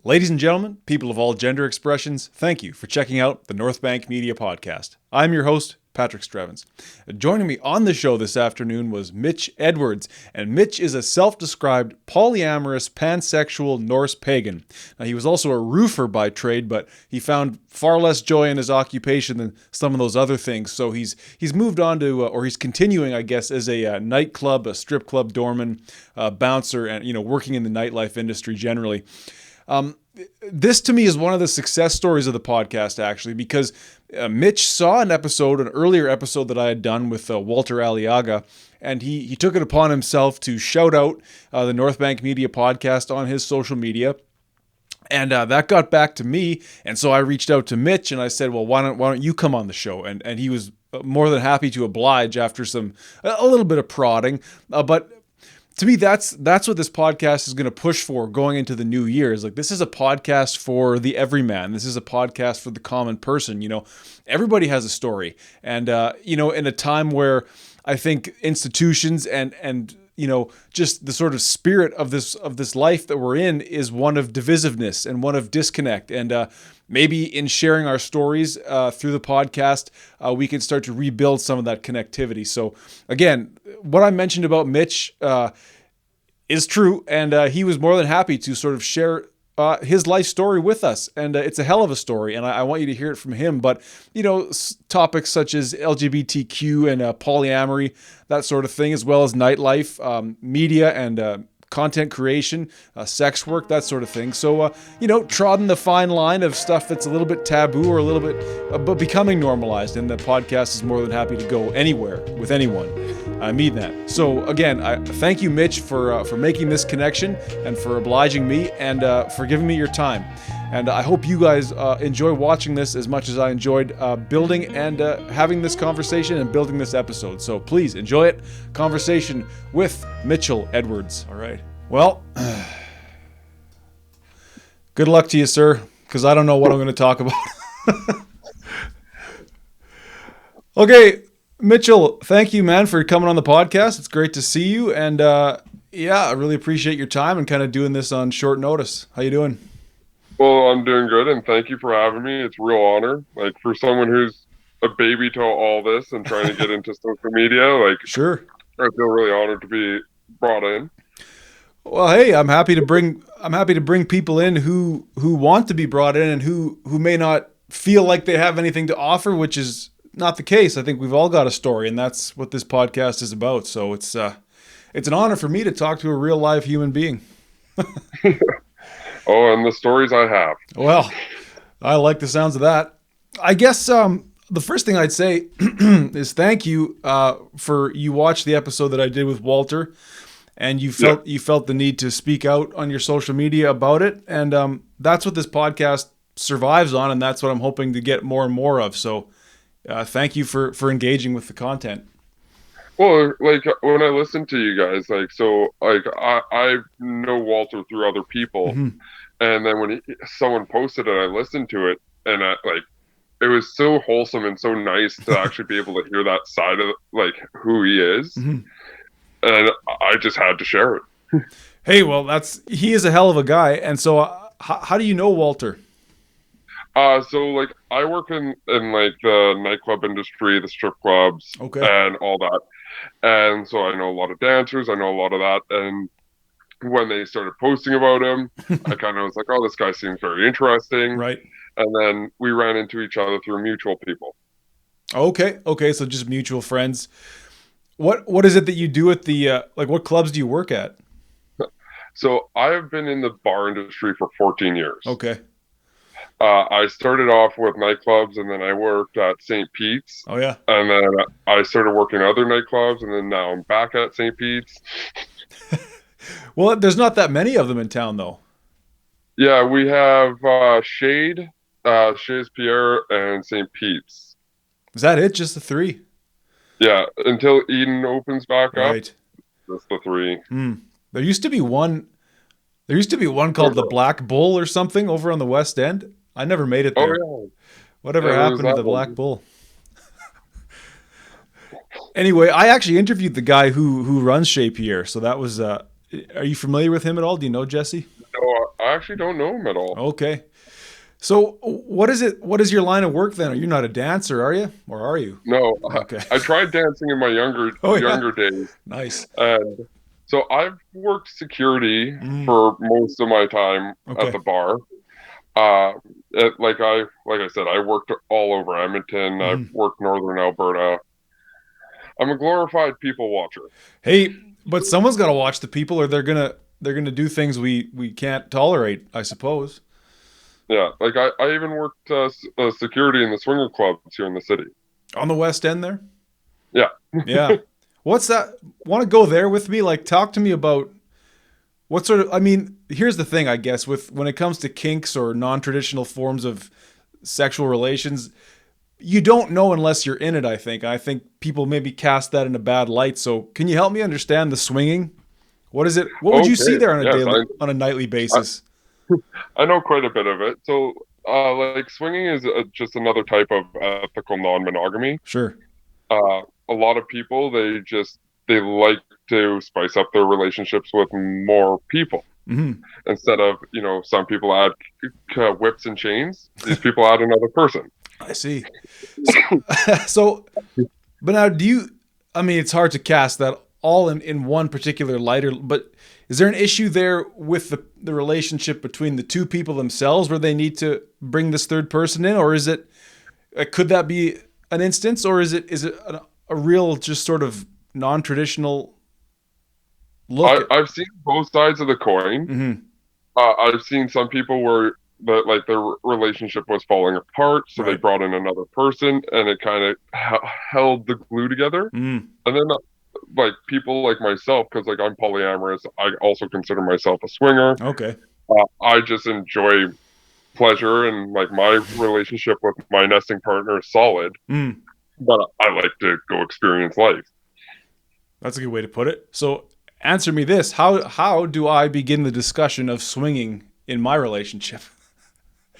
Ladies and gentlemen, people of all gender expressions, thank you for checking out the North Bank Media Podcast. I'm your host, Patrick Strevens. Joining me on the show this afternoon was Mitch Edwards, and Mitch is a self-described polyamorous pansexual Norse pagan. Now, he was also a roofer by trade, but he found far less joy in his occupation than some of those other things, so he's moved on to, or he's continuing, I guess, as a nightclub, a strip club doorman, bouncer, and working in the nightlife industry generally. This to me is one of the success stories of the podcast, actually, because Mitch saw an earlier episode that I had done with Walter Aliaga, and he took it upon himself to shout out the North Bank Media Podcast on his social media. And that got back to me, and so I reached out to Mitch and I said, well, why don't you come on the show? And he was more than happy to oblige after a little bit of prodding, but to me, that's what this podcast is going to push for going into the new year. Is like, this is a podcast for the everyman. This is a podcast for the common person. Everybody has a story, and in a time where I think institutions and just the sort of spirit of this life that we're in is one of divisiveness and one of disconnect. And maybe in sharing our stories through the podcast, we can start to rebuild some of that connectivity. So again, what I mentioned about Mitch is true, and he was more than happy to sort of share his life story with us, and it's a hell of a story, and I want you to hear it from him. But topics such as LGBTQ and polyamory, that sort of thing, as well as nightlife, media, and content creation, sex work, that sort of thing. So, trodden the fine line of stuff that's a little bit taboo or a little bit, but becoming normalized. And the podcast is more than happy to go anywhere with anyone. I mean that. So again, I thank you, Mitch, for making this connection and for obliging me and for giving me your time. And I hope you guys enjoy watching this as much as I enjoyed building and having this conversation and building this episode. So please enjoy it. Conversation with Mitchell Edwards. All right. Well, good luck to you, sir, because I don't know what I'm going to talk about. Okay, Mitchell, thank you, man, for coming on the podcast. It's great to see you. And I really appreciate your time and kind of doing this on short notice. How you doing? Well, I'm doing good, and thank you for having me. It's a real honor. Like, for someone who's a baby to all this and trying to get into social media, sure, I feel really honored to be brought in. Well, hey, I'm happy to bring people in who want to be brought in and who may not feel like they have anything to offer, which is not the case. I think we've all got a story, and that's what this podcast is about. So it's an honor for me to talk to a real live human being. Oh, and the stories I have. Well, I like the sounds of that. I guess the first thing I'd say is thank you for you watched the episode that I did with Walter, and you felt the need to speak out on your social media about it, and that's what this podcast survives on, and that's what I'm hoping to get more and more of. So thank you for engaging with the content. Well, when I listen to you guys, I know Walter through other people, mm-hmm. And then when someone posted it, I listened to it, and it was so wholesome and so nice to actually be able to hear that side of who he is, mm-hmm. And I just had to share it. Hey, well, he is a hell of a guy, and so how do you know Walter? So I work in the nightclub industry, the strip clubs, okay, and all that. And so I know a lot of dancers, I know a lot of that. And when they started posting about him, I kind of was like, oh, this guy seems very interesting. Right. And then we ran into each other through mutual people. Okay. So just mutual friends. What is it that you do at the, what clubs do you work at? So I have been in the bar industry for 14 years. Okay. I started off with nightclubs, and then I worked at St. Pete's. Oh, yeah. And then I started working other nightclubs, and then now I'm back at St. Pete's. Well, there's not that many of them in town, though. Yeah, we have Shade, Chez Pierre, and St. Pete's. Is that it? Just the three? Yeah, until Eden opens back right. up. That's the three. There used to be one called the Black Bull or something over on the West End. I never made it there. Oh, yeah. Whatever happened to the Black Bull? Anyway, I actually interviewed the guy who runs Chez Pierre, so that was... are you familiar with him at all? Do you know Jesse? No, I actually don't know him at all. Okay. So what is it? What is your line of work then? You're not a dancer, are you? Or are you? No, Okay. I tried dancing in my Oh yeah. younger days, Nice. and so I've worked security Mm, for most of my time at okay. the bar. Like I said, I worked all over Edmonton. I've Mhm. worked northern Alberta. I'm a glorified people watcher. Hey, but someone's got to watch the people, or they're gonna do things we can't tolerate, I suppose. Yeah, like I even worked security in the swinger clubs here in the city. On the West End there. Yeah. Yeah. What's that? Want to go there with me? Like, talk to me about what sort of. I mean, here's the thing, I guess, with when it comes to kinks or non-traditional forms of sexual relations, you don't know unless you're in it. I think people maybe cast that in a bad light. So, can you help me understand the swinging? What is it? What would you see Okay. there on a Yes, daily, on a nightly I basis? I know quite a bit of it. So, like swinging is just another type of ethical non-monogamy. Sure. A lot of people they like to spice up their relationships with more people Hmm. instead of some people add whips and chains. These people add another person. I see. So, so, but now, do you? I mean, it's hard to cast that all in one particular light, but is there an issue there with the relationship between the two people themselves, where they need to bring this third person in, or is it? Could that be an instance, or is it a real just sort of non-traditional look at? I've seen both sides of the coin. Hmm. I've seen some people where their relationship was falling apart, so they Right. brought in another person, and it kind of held the glue together. Mm. And then like people like myself, because like I'm polyamorous, I also consider myself a swinger. Okay. I just enjoy pleasure, and like my relationship with my nesting partner is solid, Mm. but I like to go experience life. That's a good way to put it. So, answer me this: how do I begin the discussion of swinging in my relationship?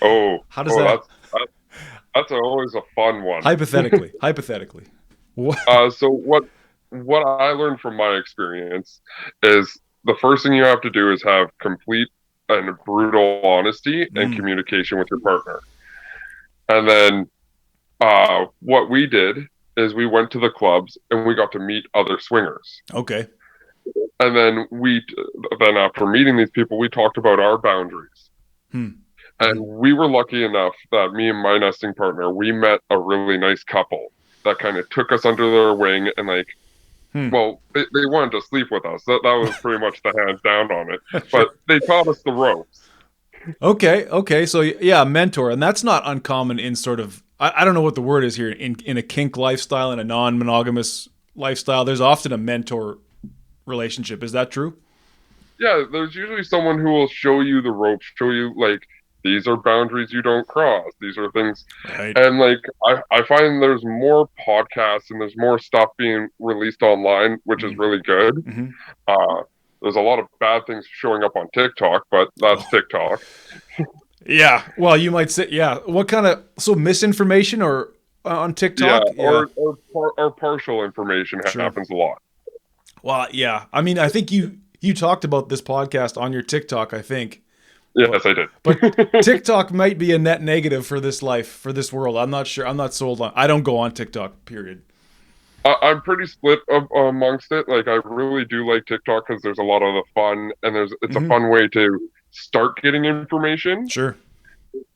Oh, How does oh, that that's always a fun one. hypothetically? What? So what I learned from my experience is the first thing you have to do is have complete and brutal honesty and Mm. communication with your partner. And then what we did is we went to the clubs and we got to meet other swingers. Okay. And then after meeting these people, we talked about our boundaries. Hmm. And Mm. we were lucky enough that me and my nesting partner, we met a really nice couple that kind of took us under their wing and like, Hmm. well, they wanted to sleep with us. That was pretty much the hands down on it. Sure. But they taught us the ropes. Okay. Okay. So yeah, mentor, and that's not uncommon in sort of I don't know what the word is here in a kink lifestyle, in a non-monogamous lifestyle. There's often a mentor relationship. Is that true? Yeah, there's usually someone who will show you the ropes, show you like these are boundaries you don't cross. These are things, Right. and like I find there's more podcasts and there's more stuff being released online, which is Mm. really good. Hmm. Uh, there's a lot of bad things showing up on TikTok, but that's Oh. TikTok. Yeah. Well, you might say, yeah. What kind of misinformation or on Yeah, TikTok? Yeah. or partial information Sure. happens a lot. Well, yeah. I mean, I think you talked about this podcast on your TikTok, I think. But Yes, I did. but TikTok might be a net negative for this life, for this world. I'm not sure. I'm not sold on. I don't go on TikTok. Period. I'm pretty split amongst it. Like, I really do like TikTok because there's a lot of the fun, and it's a Hmm. fun way to start getting information. Sure.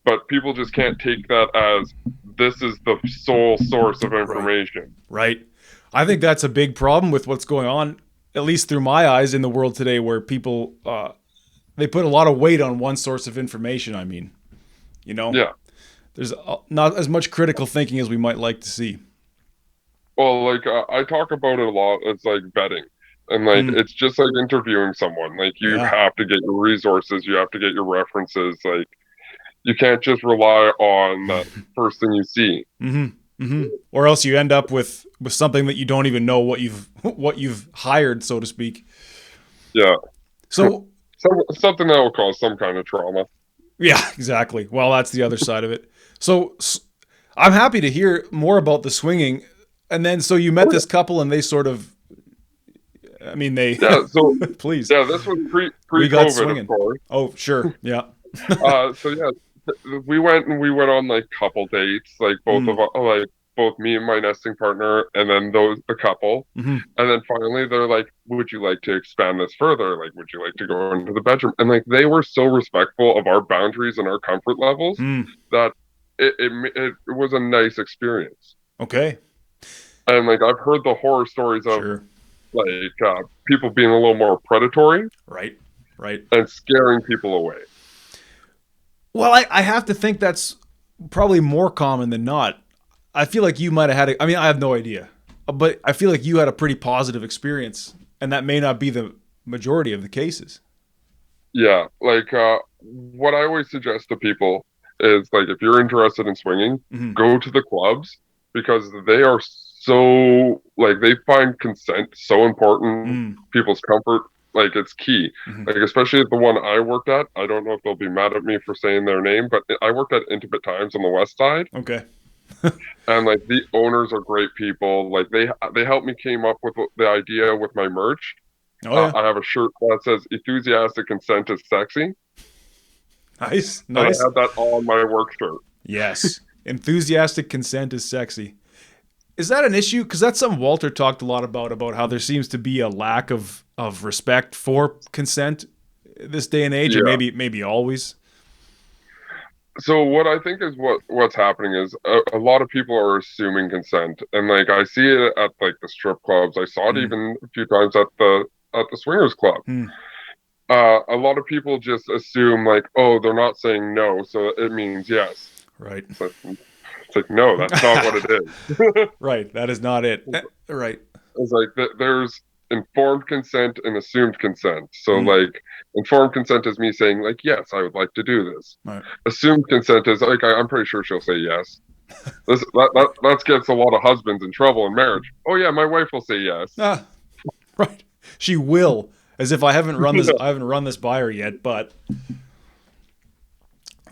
But people just can't take that as this is the sole source of Right. information. Right. I think that's a big problem with what's going on, at least through my eyes, in the world today, where people they put a lot of weight on one source of information. I mean, you know, Yeah. there's not as much critical thinking as we might like to see. Well, like I talk about it a lot. It's like vetting, and like Mm. it's just like interviewing someone. Like you Yeah. have to get your resources, you have to get your references. Like you can't just rely on that first thing you see. Hmm. Hmm. Or else you end up with something that you don't even know what you've what you've hired, so to speak. Yeah. So Something that will cause some kind of trauma. yeah, exactly. Well, that's the other side of it. So I'm happy to hear more about the swinging. And then so you met Oh, this couple and they sort of I mean, they, Yeah. So please, yeah, this was we got pre-COVID, of swinging. course. Oh, sure. Yeah. So yeah, we went on like couple dates, like Mm. both me and my nesting partner, and then the couple, Hmm. and then finally they're like, "Would you like to expand this further? Like, would you like to go into the bedroom?" And like they were so respectful of our boundaries and our comfort levels Mm. that it was a nice experience. Okay. And like I've heard the horror stories of Sure. like people being a little more predatory Right. Right. and scaring people away. Well, I have to think that's probably more common than not. I feel like you might have had I mean, I have no idea, but I feel like you had a pretty positive experience, and that may not be the majority of the cases. Yeah, like what I always suggest to people is like if you're interested in swinging, Hmm. go to the clubs because they are so like they find consent so important, Mm. people's comfort, like it's key. Hmm. Like especially at the one I worked at, I don't know if they'll be mad at me for saying their name, but I worked at Intimate Times on the West Side, Okay. and like the owners are great people. Like they helped me came up with the idea with my merch. Oh yeah. I have a shirt that says "Enthusiastic consent is sexy." Nice. And I Nice. have that on my work shirt. Yes. Enthusiastic consent is sexy. Is that an issue? Because that's something Walter talked a lot about how there seems to be a lack of respect for consent this day and age, or Yeah. maybe always. So what I think is what's happening is a lot of people are assuming consent, and like I see it at like the strip clubs. I saw it Mm. even a few times at the swingers club. Mm. A lot of people just assume like, oh, they're not saying no, so it means yes. Right. But it's like no, that's not what it is. Right. That is not it. Right. It's like there's informed consent and assumed consent. So Mm. like informed consent is me saying like yes, I would like to do this. Right. Assumed consent is like I'm pretty sure she'll say yes. That gets a lot of husbands in trouble in marriage. Oh yeah, my wife will say yes. Ah, right. She will, as if I haven't run this. Yeah, I haven't run this by her yet, but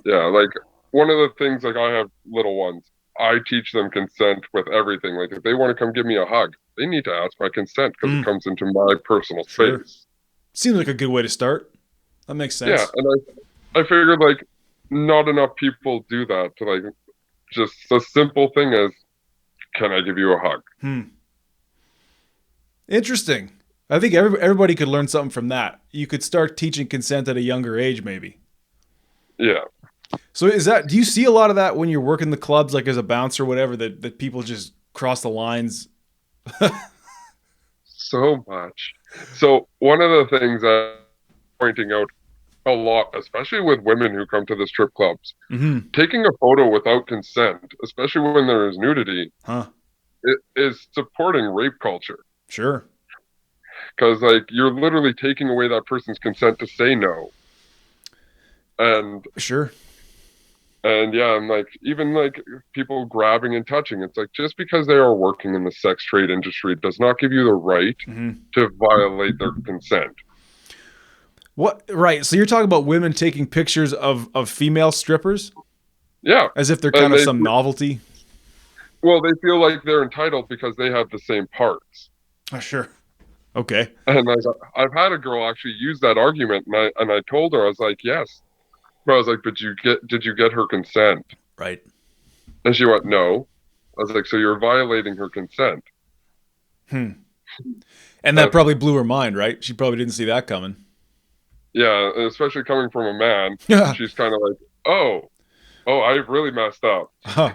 yeah, like one of the things like I have little ones. I teach them consent with everything. Like if they want to come give me a hug, they need to ask my consent because it Mm. comes into my personal Sure. space. Seems like a good way to start. That makes Yeah, sense. and I figured like not enough people do that to like just a simple thing as can I give you a hug? Hmm. Interesting. I think everybody could learn something from that. You could start teaching consent at a younger age, maybe. Yeah. So is that? Do you see a lot of that when you're working the clubs, like as a bouncer or whatever, that people just cross the lines? So much. So one of the things I'm pointing out a lot, especially with women who come to the strip clubs, Mm-hmm. taking a photo without consent, especially when there is nudity, Huh. it is supporting rape culture. Sure. Because like you're literally taking away that person's consent to say no. And Sure. and yeah, and like even like people grabbing and touching, it's like just because they are working in the sex trade industry does not give you the right Mm-hmm. to violate their consent. What? Right. So you're talking about women taking pictures of female strippers Yeah. as if they're And kind of they some novelty. well, they feel like they're entitled because they have the same parts. Oh, sure. Okay. And I've had a girl actually use that argument, and I told her I was like, yes. But I was like, but did you get her consent? Right. And she went, no. I was like, so you're violating her consent. Hmm. And that probably blew her mind, right? She probably didn't see that coming. Yeah, especially coming from a man. Yeah. She's kind of like, oh, I've really messed up. Huh.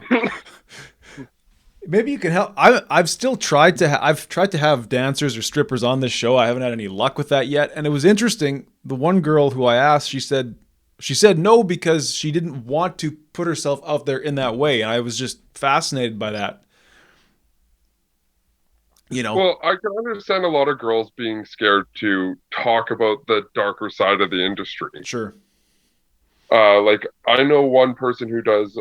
Maybe you can help. I've still tried to. I've tried to have dancers or strippers on this show. I haven't had any luck with that yet. And it was interesting. The one girl who I asked, she said no because she didn't want to put herself out there in that way. And I was just fascinated by that. You know. Well, I can understand a lot of girls being scared to talk about the darker side of the industry. Sure. Like I know one person who does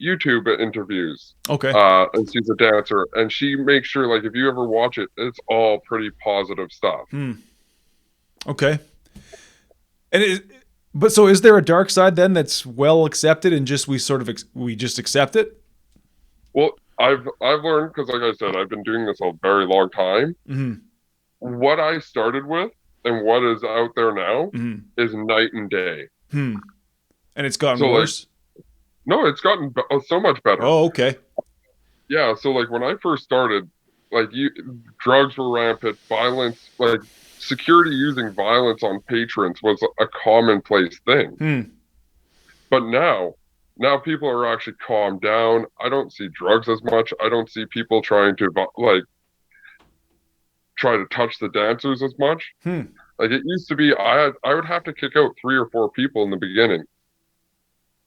YouTube interviews. Okay. And she's a dancer, and she makes sure, like, if you ever watch it, it's all pretty positive stuff. Hmm. Okay. But so is there a dark side then that's well accepted and just we just accept it? Well, I've learned because, like I said, I've been doing this a very long time. Mm-hmm. what I started with and what is out there now Mhm. is night and day. Hmm. And it's gotten So like, worse? no, it's gotten so much better. Oh, okay. Yeah, so like when I first started, like drugs were rampant, violence, like security using violence on patrons was a commonplace thing. Hmm. But now people are actually calmed down. I don't see drugs as much. I don't see people trying to like try to touch the dancers as much. Hmm. Like it used to be, I would have to kick out 3 or 4 people in the beginning.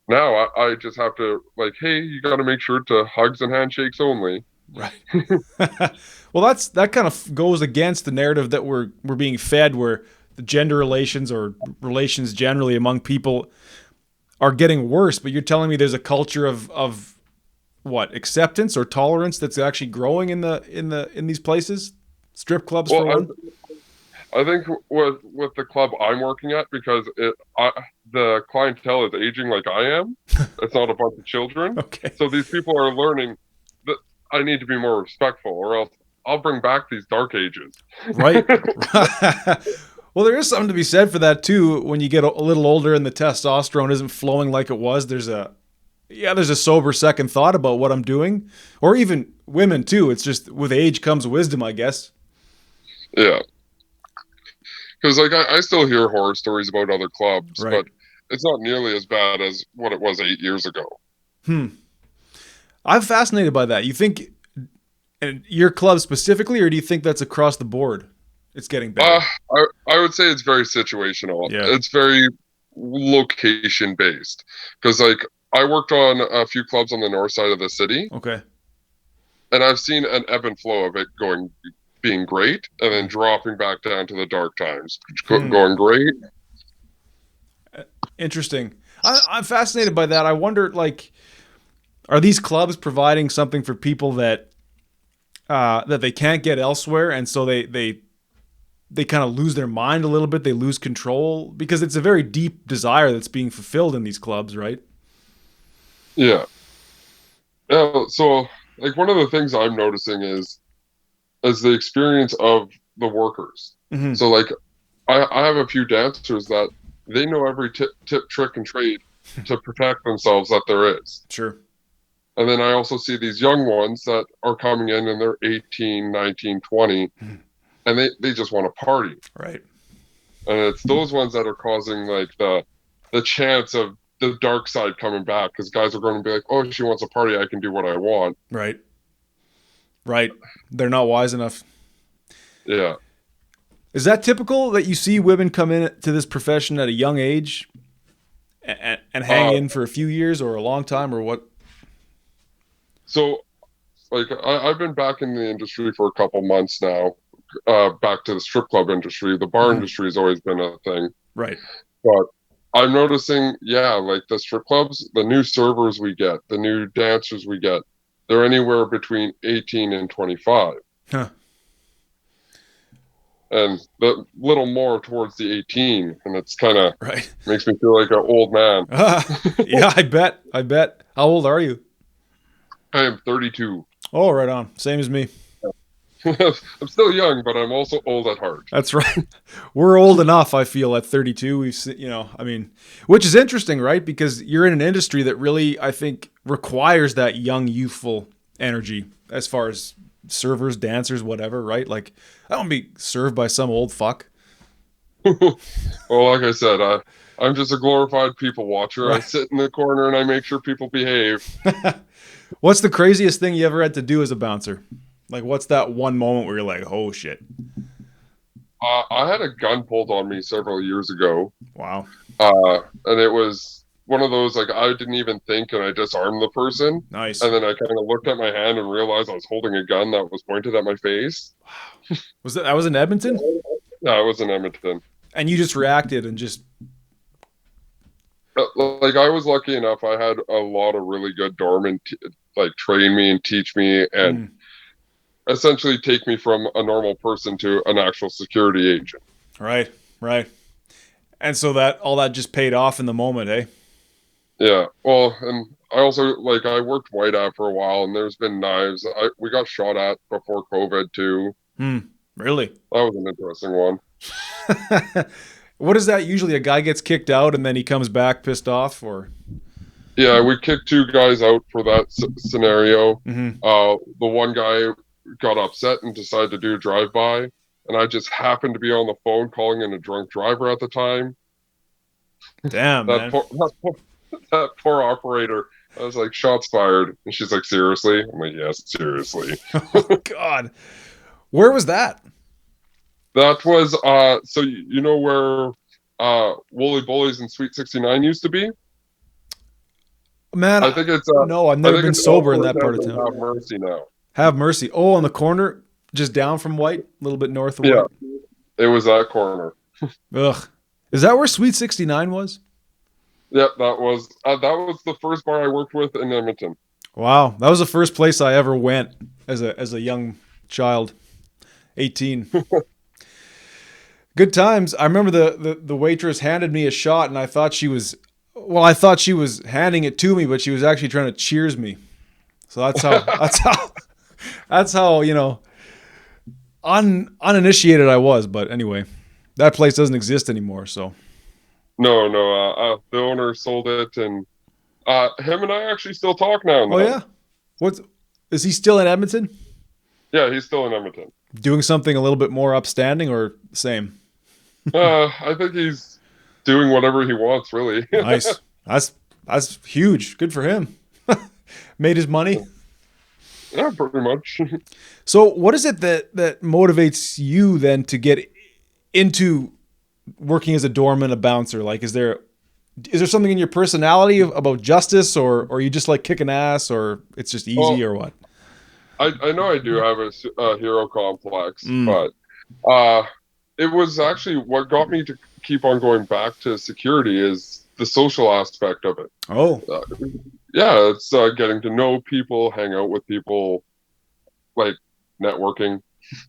Now I just have to like, hey, you got to make sure to hugs and handshakes only. Right. Well, that kind of goes against the narrative that we're being fed, where the gender relations or relations generally among people are getting worse. But you're telling me there's a culture of what, acceptance or tolerance that's actually growing in these places, strip clubs for Well, one. I think with the club I'm working at, because the clientele is aging like I am. It's not a bunch of children, Okay. so these people are learning that I need to be more respectful, or else I'll bring back these dark ages. Right. Well, there is something to be said for that too. When you get a little older and the testosterone isn't flowing like it was, there's a sober second thought about what I'm doing, or even women too. It's just with age comes wisdom, I guess. Yeah, because like I still hear horror stories about other clubs, Right. but it's not nearly as bad as what it was 8 years ago. Hmm. I'm fascinated by that. You think, and your club specifically, or do you think that's across the board? It's getting Uh, better. I would say it's very situational. Yeah. It's very location based, because like I worked on a few clubs on the north side of the city, Okay. and I've seen an ebb and flow of it being great, and then dropping back down to the dark times, Hmm. going great. Interesting. I'm fascinated by that. I wonder, like, are these clubs providing something for people that they can't get elsewhere, and so they kind of lose their mind a little bit. They lose control because it's a very deep desire that's being fulfilled in these clubs, right? Yeah. Yeah. So like one of the things I'm noticing is the experience of the workers. Mm-hmm. So like I have a few dancers that they know every tip, trick, and trade to protect themselves that there is. Sure. And then I also see these young ones that are coming in and they're 18, 19, 20, and they just want to party. Right. And it's those ones that are causing like the chance of the dark side coming back, because guys are going to be like, oh, she wants a party, I can do what I want. Right. Right. They're not wise enough. Yeah. Is that typical that you see women come into this profession at a young age and hang in for a few years or a long time, or what? So like I've been back in the industry for a couple months now, back to the strip club industry. The bar Mm-hmm. industry has always been a thing, Right. but I'm noticing, yeah, like the strip clubs, the new servers we get, the new dancers we get, they're anywhere between 18 and 25. Huh. And the little more towards the 18. And it's kind of Right. makes me feel like an old man. Yeah, I bet. I bet. How old are you? I am 32. Oh, right on. Same as me. I'm still young, but I'm also old at heart. That's right. We're old enough, I feel, at 32. We've seen, I mean, which is interesting, right? Because you're in an industry that really, I think, requires that young, youthful energy as far as servers, dancers, whatever, right? Like, I don't be served by some old fuck. Well, like I said, I'm just a glorified people watcher. I Right. sit in the corner and I make sure people behave. What's the craziest thing you ever had to do as a bouncer? Like, what's that one moment where you're like, oh, shit? I had a gun pulled on me several years ago, Wow. and it was one of those like I didn't even think, and I disarmed the person, Nice. and then I kind of looked at my hand and realized I was holding a gun that was pointed at my face. That was in Edmonton? Yeah, I was in Edmonton. And you just reacted and just, Like I was lucky enough, I had a lot of really good doormen like train me and teach me and essentially take me from a normal person to an actual security agent. right, right. And so that all that just paid off in the moment, eh? Yeah. Well, and I also like I worked white out for a while, and there's been knives. We got shot at before COVID too. Hmm. Really? That was an interesting one. What is that usually? A guy gets kicked out and then he comes back pissed off, or? Yeah, we kicked two guys out for that scenario. Mm-hmm. The one guy got upset and decided to do a drive-by, and I just happened to be on the phone calling in a drunk driver at the time. Damn, That man. poor, that poor operator. I was like, shots fired. And she's like, seriously? I'm like, yes, seriously. Oh, God. Where was that? That was, so you know where Wooly Bullies and Sweet 69 used to be? Man, I think it's, no, I've I never think been it's sober in over that part of down town. Have Mercy now. Have Mercy. Oh, on the corner, just down from White, a little bit north of Yeah, White. it was that corner. Ugh. Is that where Sweet 69 was? Yep, that was the first bar I worked with in Edmonton. Wow. That was the first place I ever went as a young child. 18. Good times. I remember the waitress handed me a shot and I thought she was handing it to me, but she was actually trying to cheers me. So that's how, uninitiated I was. But anyway, that place doesn't exist anymore. So, No, the owner sold it, and him and I actually still talk now and oh then. yeah, is he still in Edmonton? Yeah, he's still in Edmonton. Doing something a little bit more upstanding or same? I think he's doing whatever he wants, really. Nice. That's huge. Good for him. Made his money. Yeah, pretty much. So what is it that motivates you then to get into working as a doorman, a bouncer? Like, is there something in your personality about justice, or you just like kicking ass, or it's just easy, Well, or what? I know I do have a hero complex, Mm. but it was actually what got me to keep on going back to security is the social aspect of it. Oh, Yeah, it's getting to know people, hang out with people, like networking.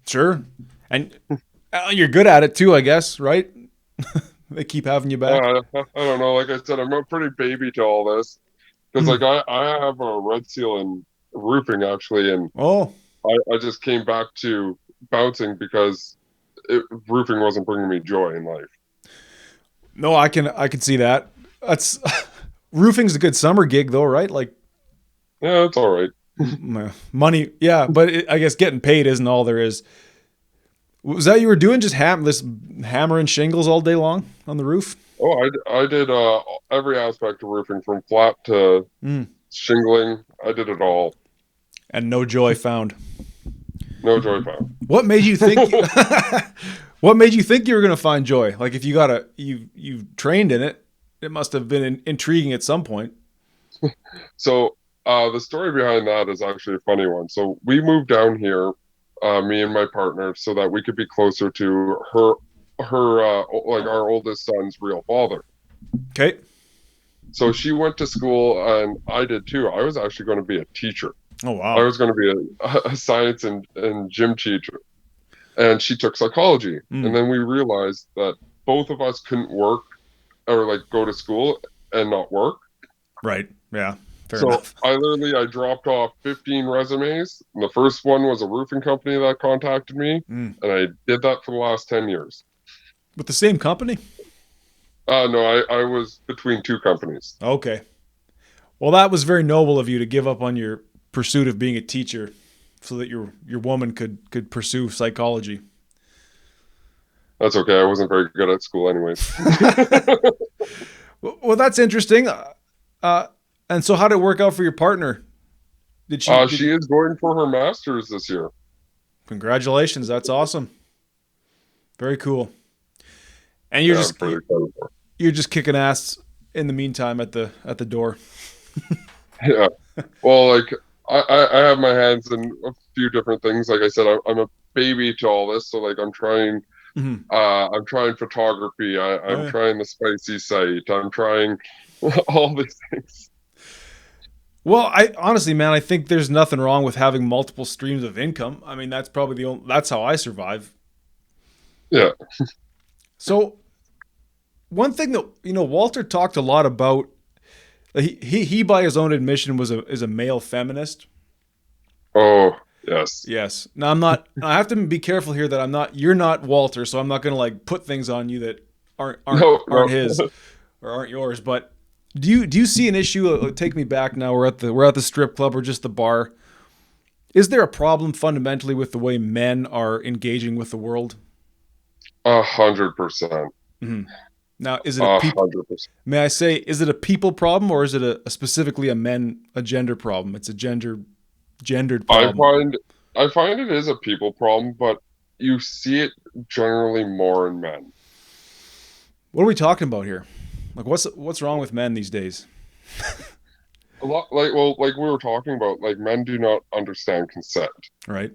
sure. And you're good at it too, I guess, right? They keep having you back. I don't know. Like I said, I'm a pretty baby to all this because, like, I have a red seal in roofing actually, and Oh, I just came back to bouncing because roofing wasn't bringing me joy in life. no, I can see that. That's roofing's a good summer gig though, right? Like Yeah, it's all right. money, yeah, but I guess getting paid isn't all there is. Was that you were doing just hammering shingles all day long on the roof? Oh, I did every aspect of roofing from flat to Mm. shingling. I did it all. And no joy found. No joy found. What made you think? What made you think you were going to find joy? Like if you trained in it, it must have been intriguing at some point. So the story behind that is actually a funny one. So we moved down here, me and my partner, so that we could be closer to her like our oldest son's real father. Okay. So she went to school, and I did too. I was actually going to be a teacher. Oh I wow. was going to be a science and gym teacher, and she took psychology. Mm. And then we realized that both of us couldn't work or like go to school and not work. Right. Yeah. Fair So enough. I dropped off 15 resumes. And the first one was a roofing company that contacted me, Mm. and I did that for the last 10 years. With the same company? No, I was between two companies. Okay. Well, that was very noble of you to give up on your pursuit of being a teacher so that your woman could pursue psychology. That's okay. I wasn't very good at school anyways. Well, that's interesting. And so how did it work out for your partner? Did she? She is going for her master's this year. Congratulations. That's awesome. Very cool. And you're Yeah, just I'm pretty excited for you're just kicking ass in the meantime at the door. her. Yeah. Well, like I have my hands in a few different things. Like I said, I'm a baby to all this, so like I'm trying. Mhm. I'm trying photography. I'm Yeah. trying the spicy site. I'm trying all these things. Well, I honestly, man, I think there's nothing wrong with having multiple streams of income. I mean, that's probably that's how I survive. Yeah. So, one thing that Walter talked a lot about, he by his own admission is a male feminist. Oh, Yes. Yes. Now I'm not. I have to be careful here that I'm not. You're not Walter, so I'm not going to like put things on you that aren't his or aren't yours. But do you see an issue? Take me back now. We're at the strip club or just the bar. Is there a problem fundamentally with the way men are engaging with the world? 100%. Now, is it a people? 100%. May I say, is it a people problem or is it a specifically a gender problem? It's a gendered I problem. find I find it is a people problem, but you see it generally more in men. What are we talking about here? Like, what's wrong with men these days? A lot like we were talking about, like men do not understand consent. Right.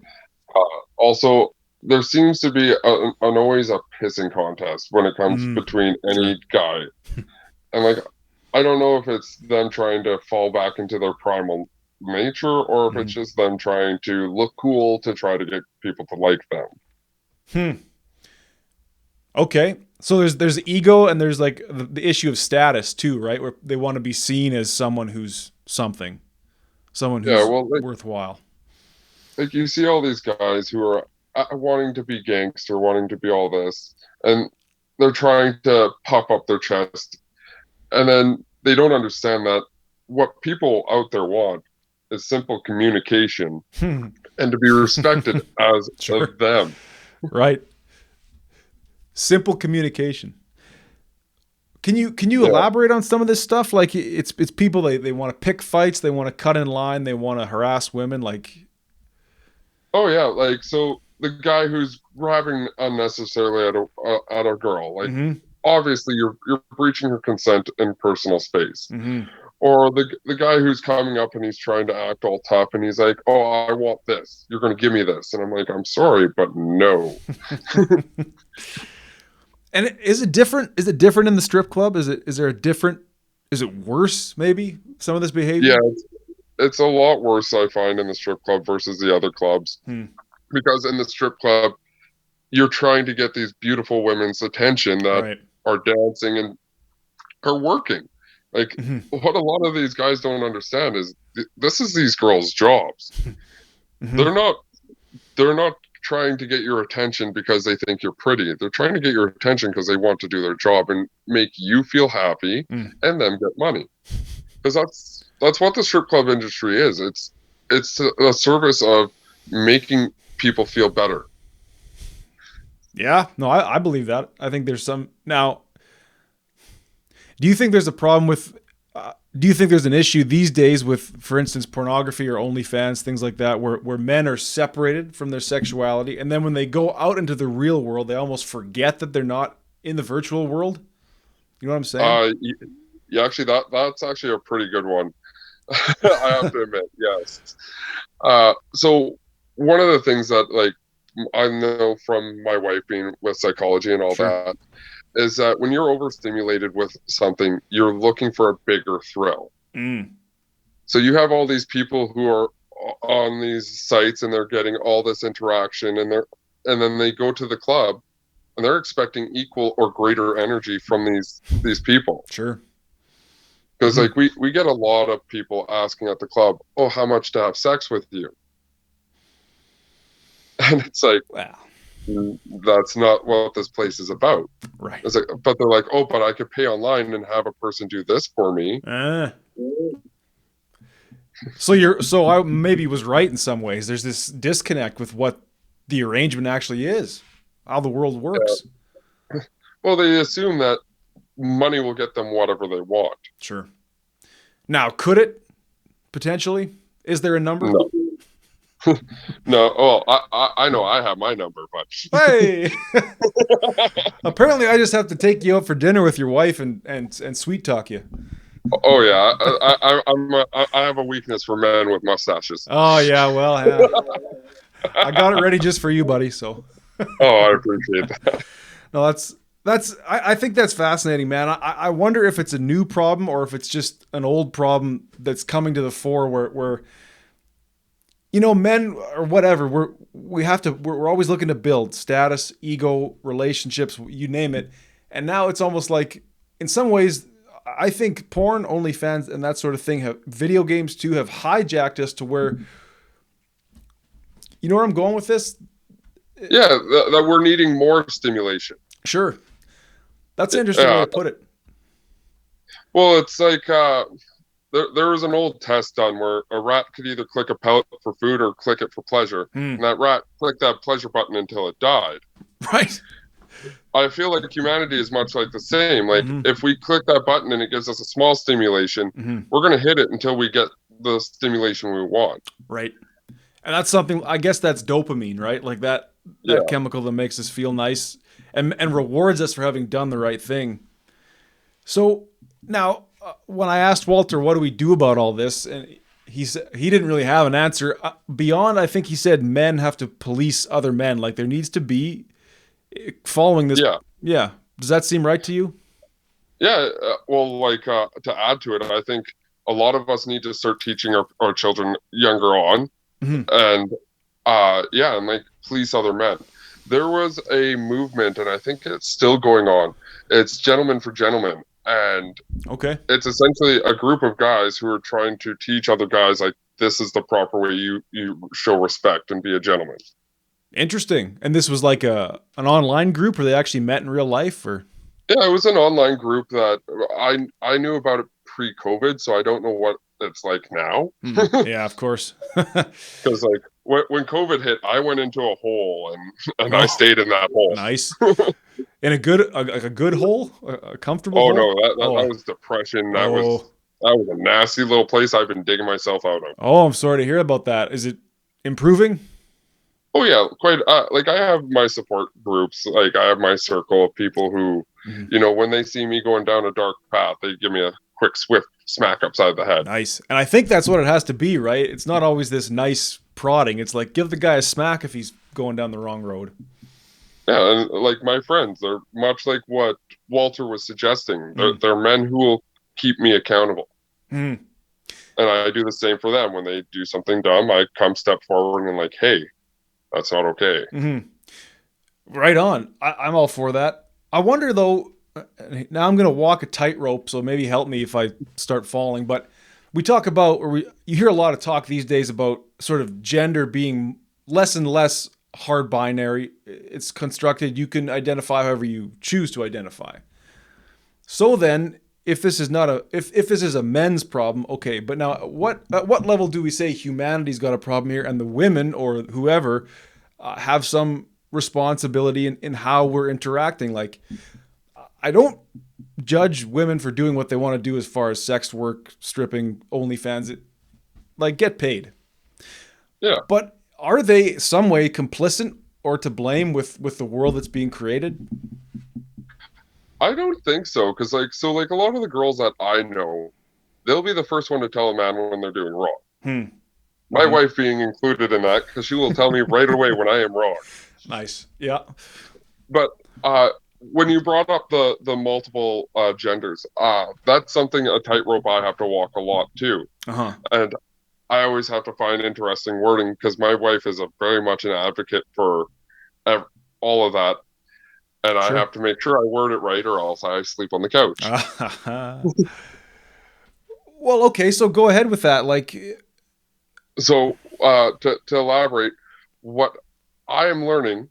Also, there seems to be an always a pissing contest when it comes between Sure. any guy. And like I don't know if it's them trying to fall back into their primal nature or if it's just them trying to look cool to try to get people to like them. Okay. So there's ego and there's like the issue of status too, right? Where they want to be seen as someone who's something, someone Yeah, who's well, worthwhile. like you see all these guys who are wanting to be gangster, wanting to be all this, and they're trying to puff up their chest, and then they don't understand that what people out there want is simple communication and to be respected as Sure. them. Right. Simple communication. Can you Yeah. elaborate on some of this stuff? Like it's people they want to pick fights, they want to cut in line, they want to harass women. Like Oh yeah, like so the guy who's grabbing unnecessarily at a girl, like obviously you're breaching her consent in personal space. Or the guy who's coming up and he's trying to act all tough and he's like, "Oh, I want this. You're going to give me this." And I'm like, "I'm sorry, but no." And is it different? Is it different in the strip club? Is there a different? Is it worse? Maybe some of this behavior. Yeah, it's a lot worse I find in the strip club versus the other clubs. Because in the strip club, you're trying to get these beautiful women's attention that Right. are dancing and are working. Like what a lot of these guys don't understand is this is these girls' jobs. They're not trying to get your attention because they think you're pretty. They're trying to get your attention because they want to do their job and make you feel happy and them get money. Because that's what the strip club industry is. It's a service of making people feel better. Yeah. No, I believe that. I think there's some now. Do you think there's a problem with? Do you think there's an issue these days with, for instance, pornography or OnlyFans, things like that, where men are separated from their sexuality, and then when they go out into the real world, they almost forget that they're not in the virtual world? You know what I'm saying? Yeah, actually, that's actually a pretty good one. I have to admit, yes. So one of the things that like I know from my wife being with psychology and all Sure. that is that when you're overstimulated with something, you're looking for a bigger thrill. So you have all these people who are on these sites and they're getting all this interaction and then they go to the club and they're expecting equal or greater energy from these people. Sure. Because like we get a lot of people asking at the club, "Oh, how much to have sex with you?" And it's like, Wow. that's not what this place is about. Right. It's like, but they're like, "Oh, but I could pay online and have a person do this for me." So I maybe was right in some ways. There's this disconnect with what the arrangement actually is, how the world works. Well, they assume that money will get them whatever they want. Sure. Now, could it potentially? Is there a number? No. No. Oh, I know I have my number, but Hey. Apparently, I just have to take you out for dinner with your wife and sweet talk you. oh yeah, I have a weakness for men with mustaches. Oh yeah, well, yeah. I got it ready just for you, buddy. So. Oh, I appreciate that. No, I think that's fascinating, man. I wonder if it's a new problem or if it's just an old problem that's coming to the fore where you know, men or whatever, we're always looking to build status, ego, relationships, you name it. And now it's almost like in some ways I think porn, OnlyFans and that sort of thing video games too have hijacked us to where You know where I'm going with this? Yeah, that we're needing more stimulation. Sure. That's an interesting way Yeah. to put it. Well, it's like there was an old test done where a rat could either click a pellet for food or click it for pleasure, and that rat clicked that pleasure button until it died. Right. I feel like humanity is much like the same. Like if we click that button and it gives us a small stimulation, we're going to hit it until we get the stimulation we want. Right. And that's something, I guess that's dopamine, right? Like that chemical that makes us feel nice and rewards us for having done the right thing. So now when I asked Walter, what do we do about all this? And he said he didn't really have an answer beyond, I think he said men have to police other men. Like there needs to be following this. Yeah. Does that seem right to you? Yeah. Well, like to add to it, I think a lot of us need to start teaching our children younger on, and and like police other men. There was a movement, and I think it's still going on. It's Gentlemen for Gentlemen, and it's essentially a group of guys who are trying to teach other guys like this is the proper way you show respect and be a gentleman. Interesting. And this was like an online group where they actually met in real life, or? Yeah, it was an online group that I knew about it pre-COVID, so I don't know what it's like now. Yeah, of course. Because like when COVID hit, I went into a hole and I stayed in that hole. Nice. In a good hole, a comfortable hole? No, that was depression. That was a nasty little place I've been digging myself out of. Oh, I'm sorry to hear about that. Is it improving? Oh yeah, quite. Like I have my support groups. Like I have my circle of people who, when they see me going down a dark path, they give me a quick, swift smack upside the head. Nice. And I think that's what it has to be, right? It's not always this nice prodding. It's like give the guy a smack if he's going down the wrong road. Yeah, and like my friends, they're much like what Walter was suggesting. They're men who will keep me accountable. And I do the same for them. When they do something dumb, I come step forward and like, hey, that's not okay. Right on. I'm all for that. I wonder though, now I'm going to walk a tightrope, so maybe help me if I start falling. But we talk about, you hear a lot of talk these days about sort of gender being less and less hard binary. It's constructed. You can identify however you choose to identify. So then, if this is not if this is a men's problem, okay. But now, at what level do we say humanity's got a problem here, and the women or whoever have some responsibility in how we're interacting? Like, I don't judge women for doing what they want to do as far as sex work, stripping, OnlyFans. Like, get paid. Yeah. But are they some way complicit or to blame with the world that's being created? I don't think so, because like a lot of the girls that I know, they'll be the first one to tell a man when they're doing wrong. My wife being included in that, because she will tell me right away when I am wrong. Nice. Yeah. But when you brought up the multiple genders, that's something, a tightrope I have to walk a lot too. And I always have to find interesting wording, because my wife is very much an advocate for all of that. And I have to make sure I word it right, or else I sleep on the couch. Well, okay, so go ahead with that. Like, so to elaborate, what I am learning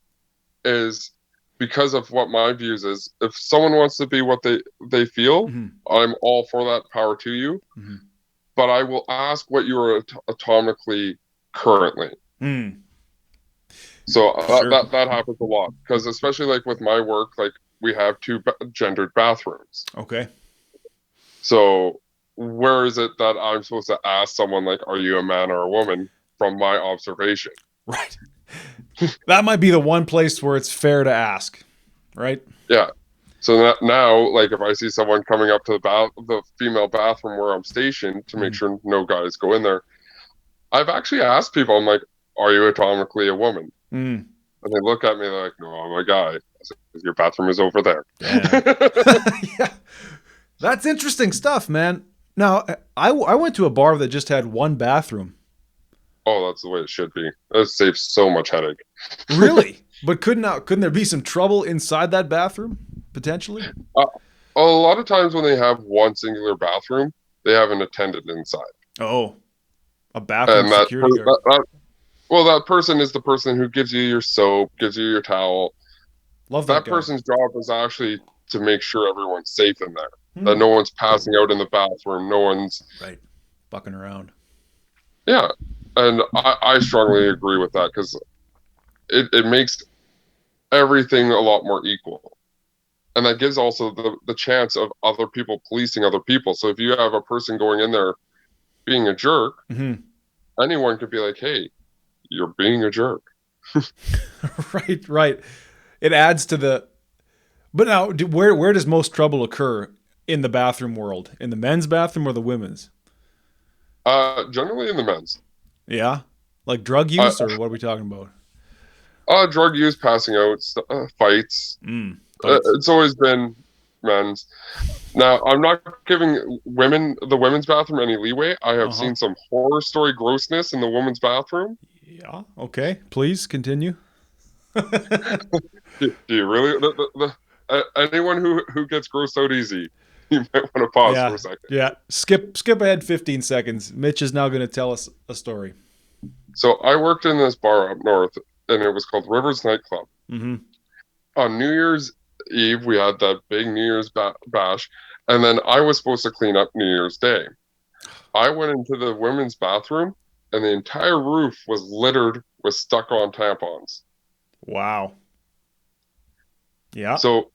is, because of what my views is, if someone wants to be what they feel, I'm all for that. Power to you. But I will ask what you are atomically currently. So that happens a lot, because especially like with my work, like we have two gendered bathrooms. Okay. So where is it that I'm supposed to ask someone like, are you a man or a woman, from my observation? Right. That might be the one place where it's fair to ask, right? Yeah. So now, like if I see someone coming up to the female bathroom where I'm stationed to make sure no guys go in there, I've actually asked people, I'm like, are you atomically a woman? And they look at me like, no, I'm a guy. I said, your bathroom is over there. Yeah. That's interesting stuff, man. Now, I went to a bar that just had one bathroom. Oh, that's the way it should be. That saves so much headache. Really? But couldn't there be some trouble inside that bathroom, potentially? A lot of times when they have one singular bathroom, they have an attendant inside. Oh, a bathroom security guard. Well, that person is the person who gives you your soap, gives you your towel. Love that That guy. person's job is actually to make sure everyone's safe in there, that Hmm. no one's passing out in the bathroom, no one's, Right. Bucking around. yeah. And I strongly agree with that because it makes everything a lot more equal. And that gives also the chance of other people policing other people. So if you have a person going in there being a jerk, Hmm. anyone could be like, hey, you're being a jerk. Right, right. It adds to the. But now, where does most trouble occur in the bathroom world? In the men's bathroom or the women's? Generally in the men's. Yeah, like drug Uh, use, or what are we talking about? Drug use, passing out, fights. Fights. It's always been men's. Now, I'm not giving the women's bathroom any leeway. I Uh have huh. seen some horror story grossness in the women's bathroom. Yeah. Okay. Please continue. Do you really? Anyone who gets grossed out easy, you might want to pause for Yeah. a second. Yeah. Skip ahead 15 seconds. Mitch is now going to tell us a story. So I worked in this bar up north, and it was called Rivers Nightclub. Mm-hmm. On New Year's Eve, we had that big New Year's bash, and then I was supposed to clean up New Year's Day. I went into the women's bathroom, and the entire roof was littered with stuck-on tampons. Wow. Yeah. So,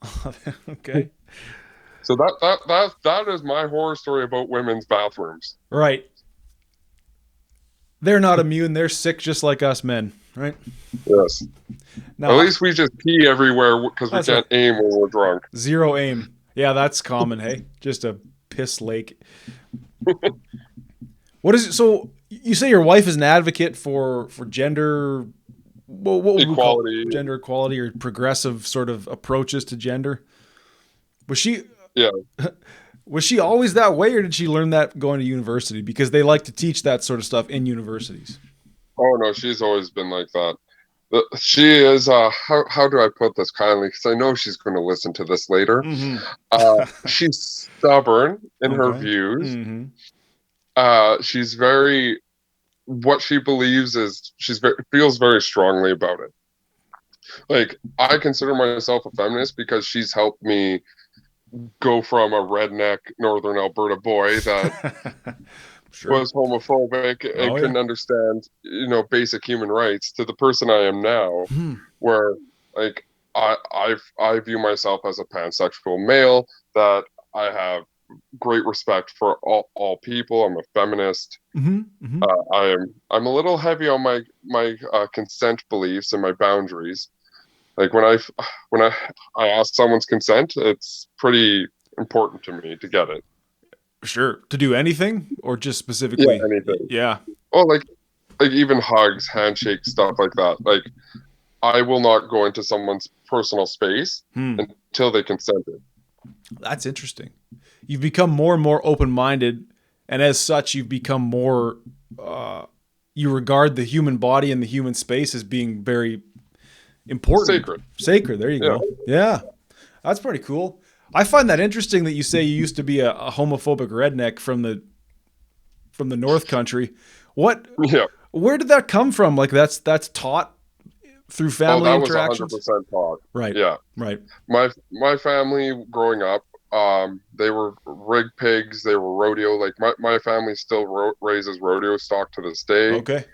Okay. so that is my horror story about women's bathrooms. Right. They're not immune. They're sick just like us men, right? Yes. At Now, least we just pee everywhere because we that's right. can't aim when we're drunk. Zero aim. Yeah, that's common. Hey, just a piss lake. What is it? So you say your wife is an advocate for gender. What would we call Equality. it? Gender equality or progressive sort of approaches to gender? Was she Yeah. was she always that way, or did she learn that going to university? Because they like to teach that sort of stuff in universities. Oh no, she's always been like that. She is. How do I put this kindly? Because I know she's going to listen to this later. Mm-hmm. She's stubborn in her Okay. views. Mm-hmm. She's very. What she believes is feels very strongly about it. Like I consider myself a feminist because she's helped me go from a redneck northern Alberta boy that Sure. was homophobic and Oh yeah. couldn't understand, basic human rights to the person I am now, Hmm. where like I view myself as a pansexual male, that I have great respect for all people. I'm a feminist. Mm-hmm. Mm-hmm. I'm a little heavy on my consent beliefs and my boundaries. Like when I ask someone's consent, it's pretty important to me to get it. Sure. To do anything, or just Yeah, specifically? anything. Yeah. Oh, like even hugs, handshakes, stuff like that. Like I will not go into someone's personal space Hmm. until they consented. That's interesting. You've become more and more open-minded, and as such, you've become more. You regard the human body and the human space as being very important, Sacred. sacred. There you Yeah. go. Yeah, that's pretty cool. I find that interesting that you say you used to be a homophobic redneck from the North Country. What? Yeah. Where did that come from? Like that's taught through Oh, family that was interactions. 100% taught. Right. Yeah. Right. My family growing up, they were rig pigs. They were rodeo. Like my family still raises rodeo stock to this day. Okay.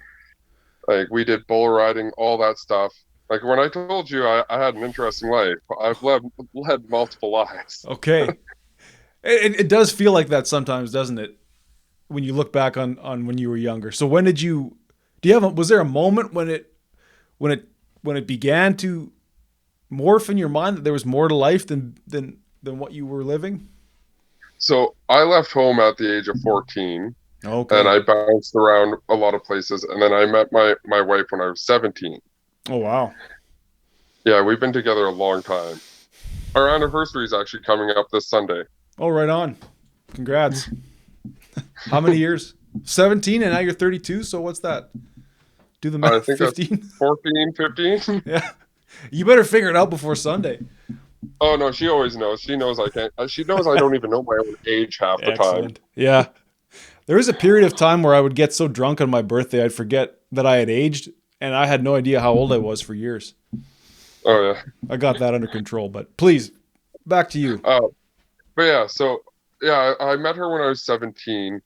Like we did bull riding, all that stuff. Like when I told you I had an interesting life, I've led multiple lives. Okay. It does feel like that sometimes, doesn't it? When you look back on when you were younger. So when did you? Was there a moment when it began to morph in your mind that there was more to life than what you were living? So I left home at the age of 14, Okay. and I bounced around a lot of places, and then I met my wife when I was 17. Oh wow. Yeah, we've been together a long time. Our anniversary is actually coming up this Sunday. Oh, right on. Congrats. How many years? 17, and now you're 32. So what's that? Do the I math. think 15. that's 14, 15. Yeah. You better figure it out before Sunday. Oh no, she always knows. She knows I can't. She knows I don't even know my own age half the time. Excellent. Yeah. There was a period of time where I would get so drunk on my birthday I'd forget that I had aged, and I had no idea how old I was for years. Oh yeah. I got that under control, but please, back to you. But yeah, so yeah, I met her when I was 17,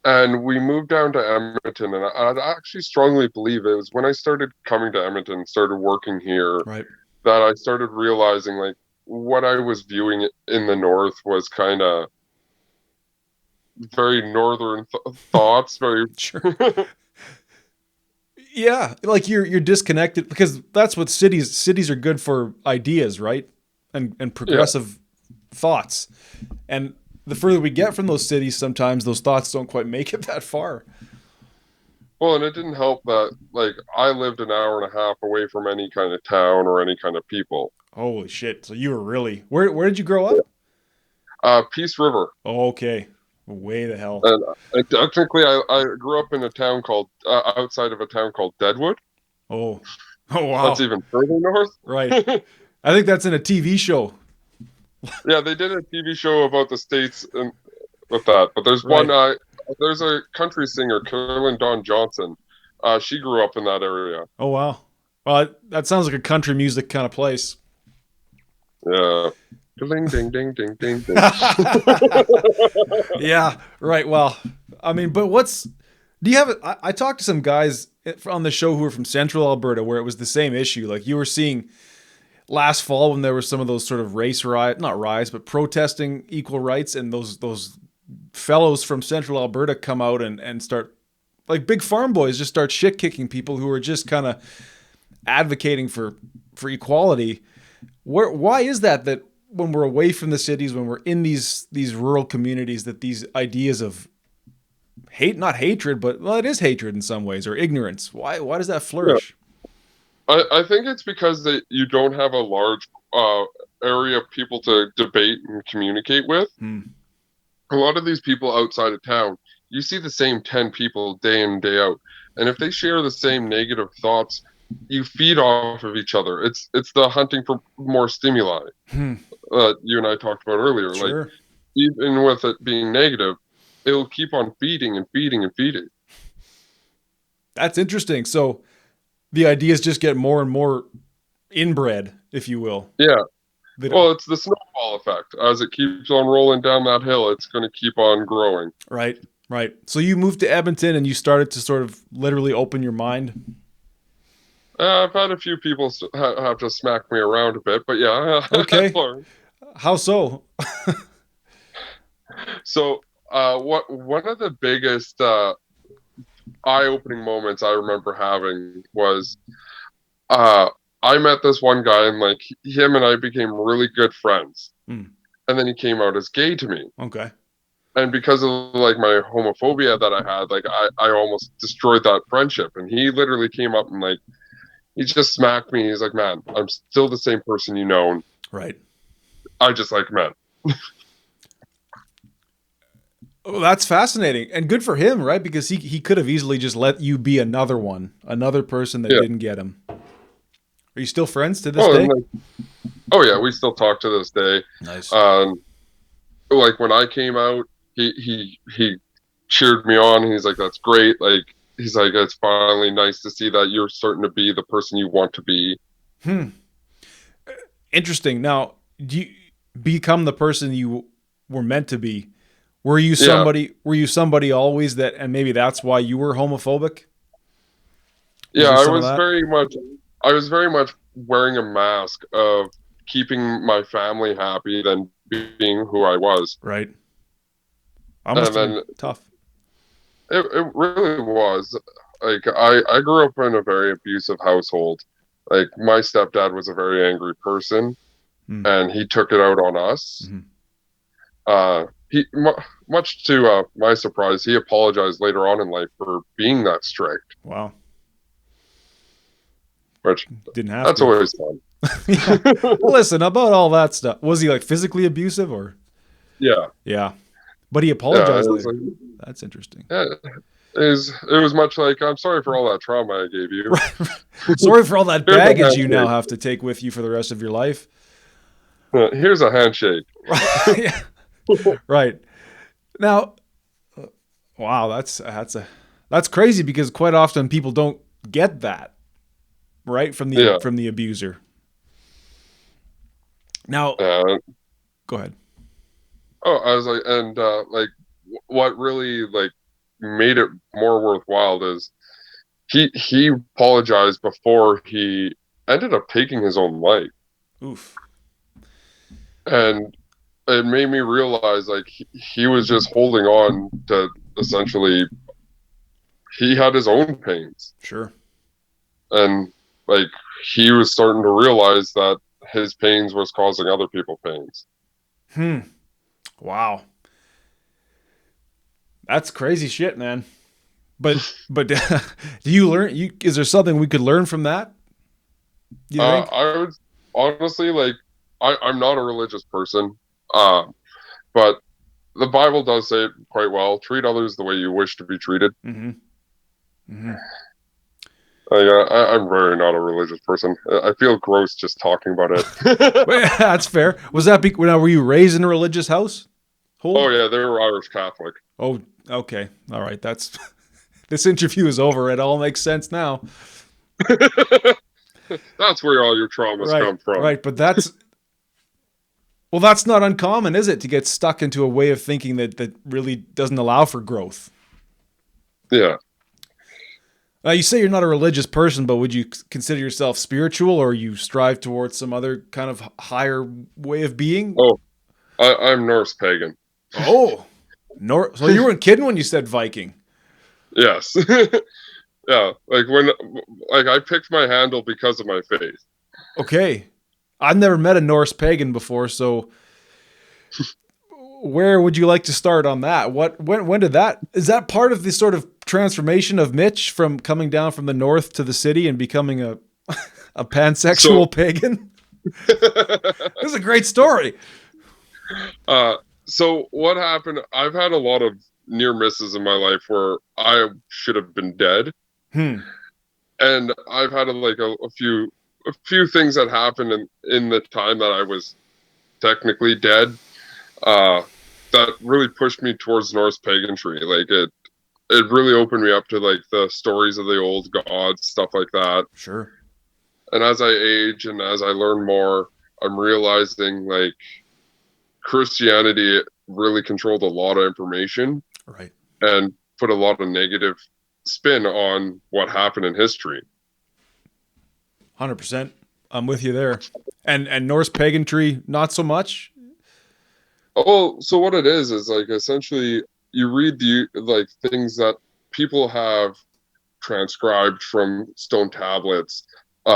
and we moved down to Edmonton. And I actually strongly believe it was when I started coming to Edmonton, started working here, Right. that I started realizing like what I was viewing in the north was kind of very northern thoughts, very Sure. Yeah, like you're disconnected, because that's what cities are good for, ideas, right? And yeah. progressive thoughts. And the further we get from those cities, sometimes those thoughts don't quite make it that far. Well, and it didn't help that like I lived an hour and a half away from any kind of town or any kind of people. Holy shit. So you were really, where did you grow up? Peace River. Oh, okay. Way the hell. And technically, I grew up in a town called outside of a town called Deadwood. Oh. Oh, wow. That's even further north. Right. I think that's in a TV show. Yeah, they did a TV show about the states and with that. But there's Right. one. There's a country singer, Carolyn Dawn Johnson. She grew up in that area. Oh, wow. Well, that sounds like a country music kind of place. Yeah. Ding ding ding ding ding ding. Yeah, right. Well, I mean, but do you have it? I talked to some guys on the show who were from Central Alberta, where it was the same issue. Like you were seeing last fall when there were some of those sort of not riots, but protesting equal rights, and those fellows from Central Alberta come out and start, like big farm boys, just start shit kicking people who are just kind of advocating for equality. Why is that when we're away from the cities, when we're in these rural communities, that these ideas of not hatred, but well, it is hatred in some ways, or ignorance. Why does that flourish? Yeah. I think it's because you don't have a large area of people to debate and communicate with. A lot of these people outside of town, you see the same 10 people day in, day out. And if they share the same negative thoughts, you feed off of each other. It's the hunting for more stimuli. You and I talked about earlier. Sure. Like, even with it being negative, it'll keep on feeding and feeding and feeding. That's interesting. So the ideas just get more and more inbred, if you will. Yeah. Well, it's the snowball effect. As it keeps on rolling down that hill, it's going to keep on growing. Right. So you moved to Edmonton and you started to sort of literally open your mind. I've had a few people have to smack me around a bit, but yeah. Okay. How so? So, one of the biggest eye-opening moments I remember having was I met this one guy, and like him and I became really good friends. And then he came out as gay to me. Okay. And because of like my homophobia that I had, like I almost destroyed that friendship. And he literally came up and like he just smacked me. He's like, "Man, I'm still the same person you know." Right. I just like men. Well, that's fascinating and good for him, right? Because he could have easily just let you be another person that didn't get him. Are you still friends to this day? Oh yeah, we still talk to this day. Nice. Like when I came out, he cheered me on. He's like, "That's great." Like he's like, "It's finally nice to see that you're starting to be the person you want to be." Interesting. Now, do you become the person you were meant to be? Were you somebody always that, and maybe that's why you were homophobic? I was very much wearing a mask of keeping my family happy than being who I was. Right. Almost tough. It really was. Like I grew up in a very abusive household. Like my stepdad was a very angry person, and he took it out on us. He, much to my surprise, he apologized later on in life for being that strict. Wow. Which didn't have that's to. always fun. Listen, about all that stuff, was he like physically abusive or? Yeah, but he apologized later. Like, that's interesting. Yeah, it was much like, "I'm sorry for all that trauma I gave you. Sorry for all that baggage you now have to take with you for the rest of your life. Here's a handshake." Yeah. Right. Now, wow, that's crazy, because quite often people don't get that. right? From the abuser. Now, go ahead. Oh, I was like, and like, what really like made it more worthwhile is he apologized before he ended up taking his own life. Oof. And it made me realize like he was just holding on to essentially he had his own pains. Sure. And like he was starting to realize that his pains was causing other people pains. Wow. That's crazy shit, man. But do you learn? Is there something we could learn from that? You think? I would honestly like I'm not a religious person, but the Bible does say it quite well. Treat others the way you wish to be treated. Mm-hmm. Mm-hmm. I'm very not a religious person. I feel gross just talking about it. Well, that's fair. Was that were you raised in a religious house? Oh yeah, they were Irish Catholic. Oh, okay, all right. That's this interview is over. It all makes sense now. That's where all your traumas come from. Right, but that's not uncommon, is it, to get stuck into a way of thinking that really doesn't allow for growth? Yeah. You say you're not a religious person, but would you consider yourself spiritual, or you strive towards some other kind of higher way of being? Oh, I'm Norse pagan. Oh, so you weren't kidding when you said Viking. Yes. Yeah, like I picked my handle because of my faith. Okay. I've never met a Norse pagan before, so where would you like to start on that? When did that, is that part of the sort of transformation of Mitch from coming down from the north to the city and becoming a pansexual pagan? This is a great story. So what happened, I've had a lot of near misses in my life where I should have been dead. And I've had a few things that happened in the time that I was technically dead, that really pushed me towards Norse paganry. Like it really opened me up to like the stories of the old gods, stuff like that. Sure. And as I age and as I learn more, I'm realizing like Christianity really controlled a lot of information, right, and put a lot of negative spin on what happened in history. 100%. I'm with you there. And Norse paganry, not so much. Oh, so what it is like essentially you read the like things that people have transcribed from stone tablets,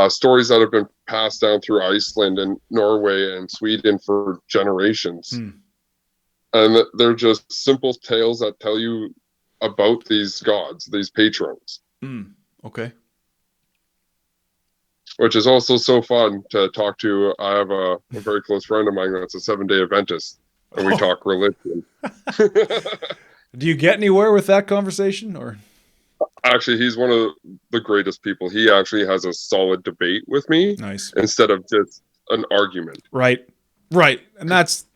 stories that have been passed down through Iceland and Norway and Sweden for generations. And they're just simple tales that tell you about these gods, these patrons. Okay. Which is also so fun to talk to. I have a very close friend of mine that's a 7-day Adventist, and we talk religion. Do you get anywhere with that conversation, or? Actually, he's one of the greatest people. He actually has a solid debate with me. Nice. Instead of just an argument. Right. And that's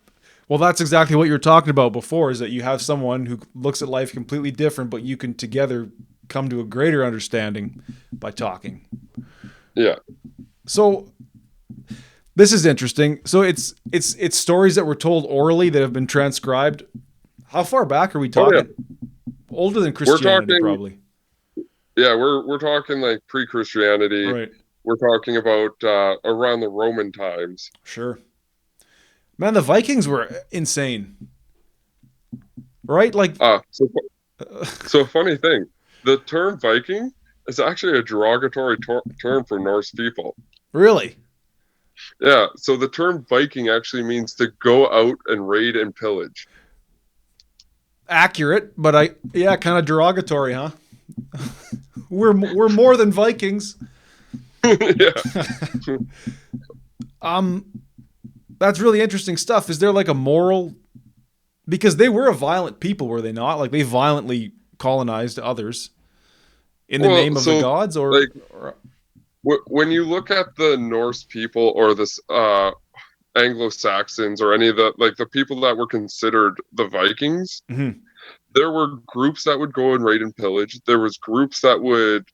exactly what you were talking about before, is that you have someone who looks at life completely different, but you can together come to a greater understanding by talking. Yeah. So this is interesting. So it's stories that were told orally that have been transcribed. How far back are we talking? Oh, yeah. Older than Christianity, probably. Yeah, we're talking like pre-Christianity. Right. We're talking about around the Roman times. Sure. Man, the Vikings were insane. Right? Like so funny thing. The term Viking is actually a derogatory term for Norse people. Really? Yeah, so the term Viking actually means to go out and raid and pillage. Accurate, but kind of derogatory, huh? We're more than Vikings. Yeah. That's really interesting stuff. Is there like a moral, because they were a violent people, were they not? Like they violently colonized others in the name of the gods, or when you look at the Norse people or this Anglo-Saxons or any of the people that were considered the Vikings, there were groups that would go and raid and pillage. There was groups that would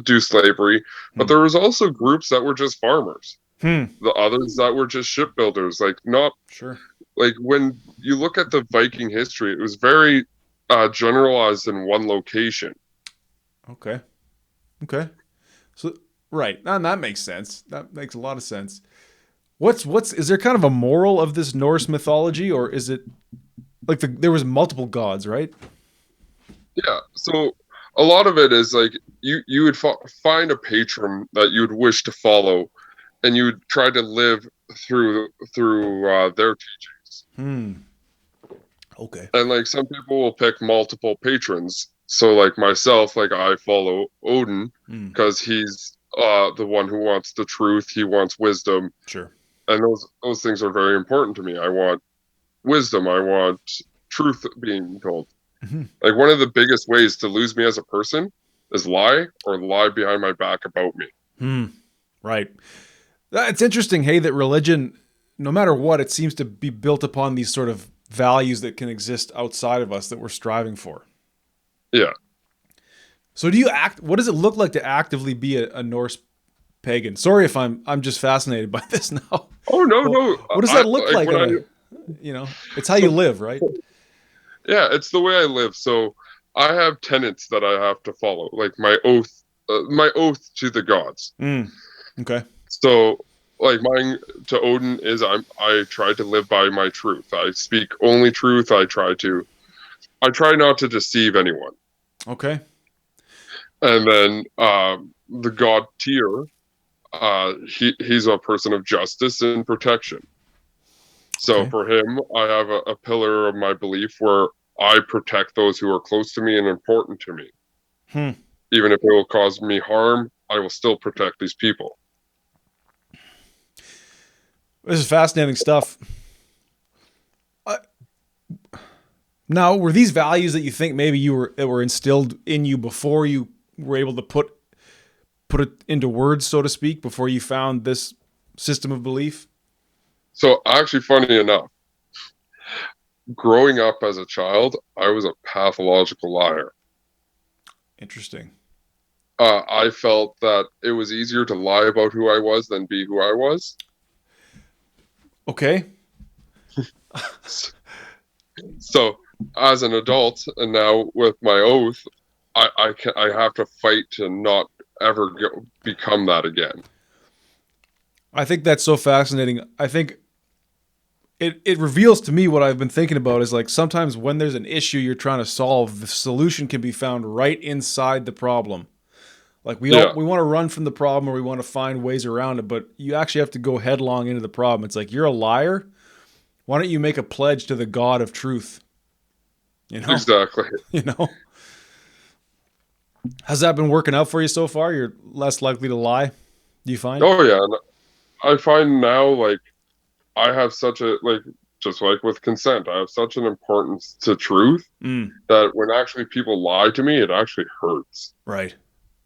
do slavery, but there was also groups that were just farmers. Hmm. The others that were just shipbuilders. Like not Sure. like when you look at the Viking history, it was very generalized in one location. Okay. Okay. So right, and that makes sense. That makes a lot of sense. What's is there kind of a moral of this Norse mythology, or is it like there was multiple gods, right? Yeah. So a lot of it is like you would find a patron that you would wish to follow, and you would try to live through their teachings. Hmm. Okay. And like some people will pick multiple patrons. So like myself, like I follow Odin because he's the one who wants the truth. He wants wisdom, Sure. and those things are very important to me. I want wisdom. I want truth being told. Mm-hmm. Like one of the biggest ways to lose me as a person is lie or lie behind my back about me. Hmm. Right. It's interesting, hey, that religion, no matter what, it seems to be built upon these sort of values that can exist outside of us that we're striving for. Yeah. So what does it look like to actively be a Norse pagan? Sorry if I'm just fascinated by this now. Oh no. What does that look like? It's how you live, right? Yeah, it's the way I live. So I have tenets that I have to follow, like my oath to the gods. Okay. So like mine to Odin is I try to live by my truth. I speak only truth. I try not to deceive anyone. Okay. And then the god Tyr, he's a person of justice and protection. So Okay. for him, I have a pillar of my belief where I protect those who are close to me and important to me. Even if it will cause me harm, I will still protect these people. This is fascinating stuff. Now, were these values that you think maybe were instilled in you before you were able to put it into words, so to speak, before you found this system of belief? So actually, funny enough, growing up as a child, I was a pathological liar. Interesting. I felt that it was easier to lie about who I was than be who I was. Okay. So as an adult, and now with my oath, I have to fight to not ever become that again. I think that's so fascinating. I think it reveals to me what I've been thinking about is like sometimes when there's an issue you're trying to solve, the solution can be found right inside the problem. Like we want to run from the problem or we want to find ways around it, but you actually have to go headlong into the problem. It's like, you're a liar. Why don't you make a pledge to the God of truth? Exactly. Has that been working out for you so far? You're less likely to lie, do you find? Oh yeah. And I find now, like, I have such a, like, just like with consent, I have such an importance to truth that when actually people lie to me, it actually hurts. Right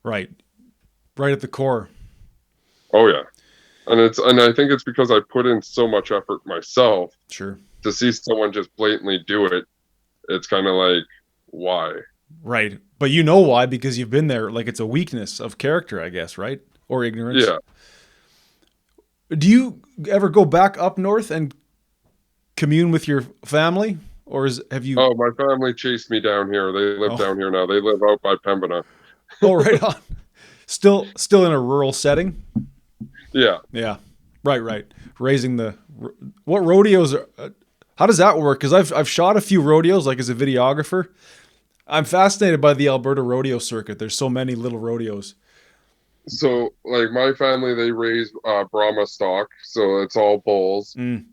at the core. Oh yeah. And I think it's because I put in so much effort myself. Sure. To see someone just blatantly do it, it's kind of like, why? Right. But you know why, because you've been there. Like, it's a weakness of character, I guess, right? Or ignorance. Yeah. Do you ever go back up north and commune with your family? Or have you... Oh, my family chased me down here. They live down here now. They live out by Pembina. Oh, right on. Still in a rural setting? Yeah. Yeah. Right. Raising what rodeos are... how does that work? Because I've shot a few rodeos, like as a videographer. I'm fascinated by the Alberta rodeo circuit. There's so many little rodeos. So, like, my family, they raise Brahma stock, so it's all bulls. And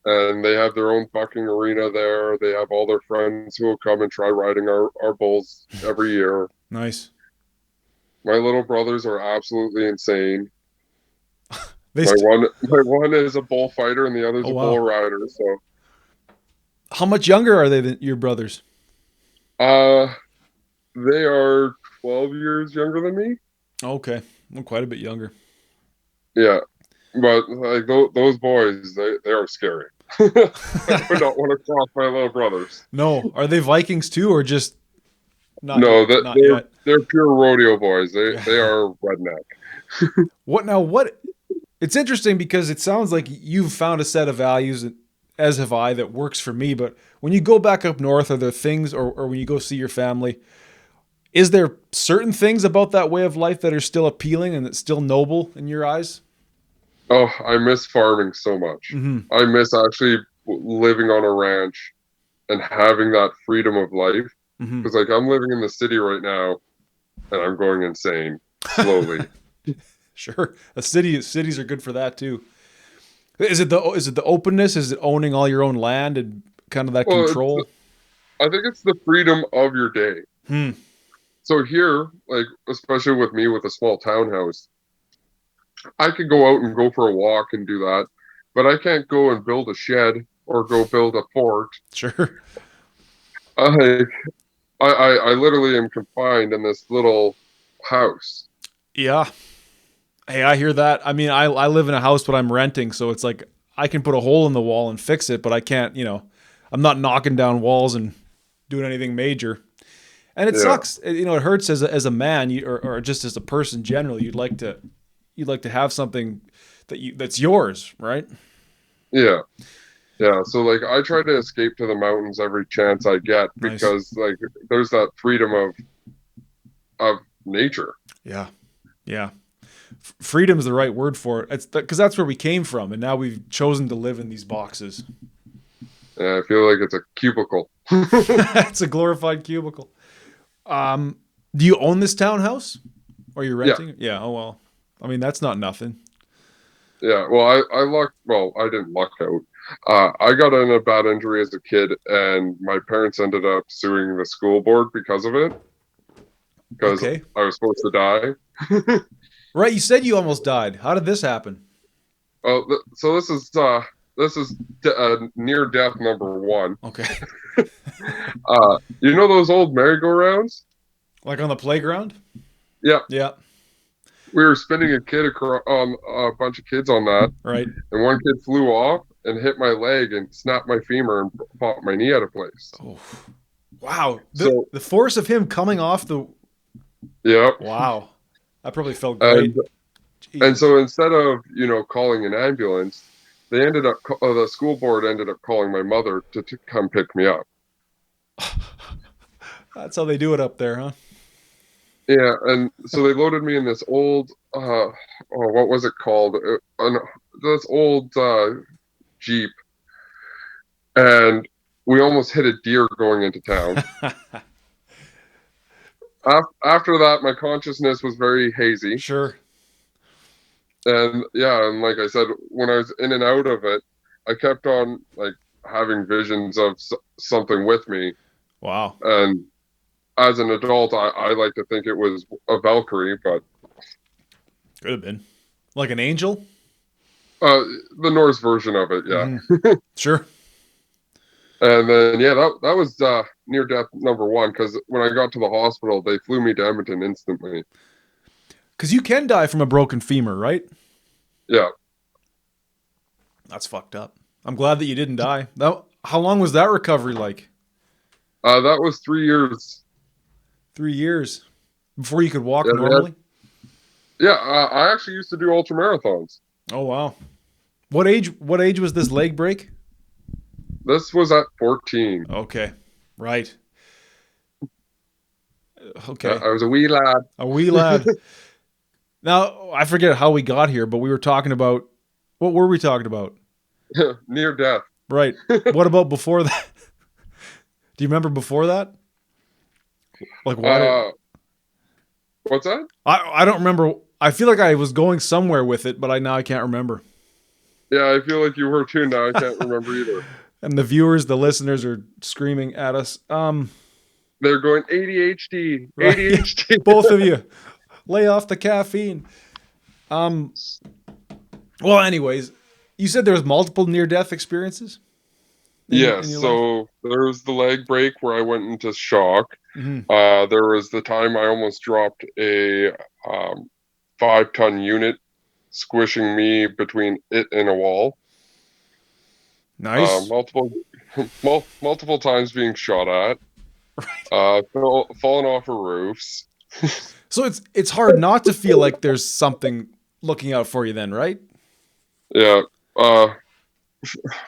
they have their own bucking arena there. They have all their friends who will come and try riding our bulls every year. Nice. My little brothers are absolutely insane. My one is a bullfighter and the other's a bull rider. So, how much younger are they than your brothers? They are 12 years younger than me. Okay, well, quite a bit younger. Yeah, but like those boys, they are scary. I would not want to cross my little brothers. No, are they Vikings too, or just not? No, not yet. They're pure rodeo boys. They are redneck. What it's interesting because it sounds like you've found a set of values, as have I, that works for me. But when you go back up north, are there things, or when you go see your family, is there certain things about that way of life that are still appealing and that's still noble in your eyes? Oh, I miss farming so much. Mm-hmm. I miss actually living on a ranch and having that freedom of life. Mm-hmm. Because like I'm living in the city right now, and I'm going insane slowly. Sure, cities are good for that too. Is it the openness? Is it owning all your own land and kind of that Well, control? I think it's the freedom of your day. Hmm. So here, like especially with me with a small townhouse, I could go out and go for a walk and do that, but I can't go and build a shed or go build a fort. Sure. I I literally am confined in this little house. Yeah. Hey, I hear that. I mean, I live in a house, but I'm renting, so it's like I can put a hole in the wall and fix it, but I can't. I'm not knocking down walls and doing anything major. And it Yeah, sucks. It hurts as a man, or just as a person generally. You'd like to have something that's yours, right? yeah, yeah. So like I try to escape to the mountains every chance I get Nice. because like there's that freedom of nature. Yeah. Yeah. Freedom is the right word for it. It's because that's where we came from, and now we've chosen to live in these boxes. And I feel like it's a cubicle. It's a glorified cubicle. Do you own this townhouse, or you're Yeah, renting it? Yeah. Oh well. I mean, that's not nothing. yeah. Well, I lucked. Well, I didn't luck out. I got in a bad injury as a kid, and my parents ended up suing the school board because of it. Because Okay. I was supposed to die. Right. You said you almost died. How did this happen? Oh, so this is near death number one. Okay. You know those old merry-go-rounds? Like on the playground? Yeah, Yeah. we were spinning a kid across a bunch of kids on that, Right. and one kid flew off and hit my leg and snapped my femur and popped my knee out of place. Oh. Wow. The So the force of him coming off the. yeah, Wow. That probably felt and great. and Jesus. so instead of calling an ambulance, they ended up the school board ended up calling my mother to come pick me up. That's how they do it up there, huh? Yeah, and so they loaded me in this old what was it called? This old Jeep, and we almost hit a deer going into town. After that, my consciousness was very hazy, Sure. and yeah, and like I said, when I was in and out of it, I kept on like having visions of something with me, Wow. and as an adult, I like to think it was a Valkyrie, but Could have been. Like an angel? uh, the Norse version of it, yeah. Mm-hmm. Sure. And then yeah, that was near death number one because when I got to the hospital, they flew me to Edmonton instantly. Because you can die from a broken femur, right? Yeah, That's fucked up. I'm glad that you didn't die. How long was that recovery like? that was 3 years. 3 years before you could walk Yeah, normally. yeah. I actually used to do ultra marathons. Oh wow. What age? What age was this leg break? This was at 14. Okay. Right. Yeah, Okay. I was a wee lad. A wee lad. Now I forget how we got here, but we were talking about what were we talking about? Near death. Right. What about before that? Do you remember before that? Like why did Uh, what's that? I don't remember. I feel like I was going somewhere with it, but I can't remember. Yeah, I feel like you were too. Now I can't remember either. And the viewers, the listeners are screaming at us. They're going ADHD, Right. ADHD. Both of you. Lay off the caffeine. Um well, anyways, you said there was multiple near death experiences in Yes, your life? so there was the leg break where I went into shock. Mm-hmm. There was the time I almost dropped a 5-ton unit, squishing me between it and a wall. Nice. Multiple, multiple times being shot at. Right. Falling off of roofs, So it's hard not to feel like there's something looking out for you then, right? Yeah.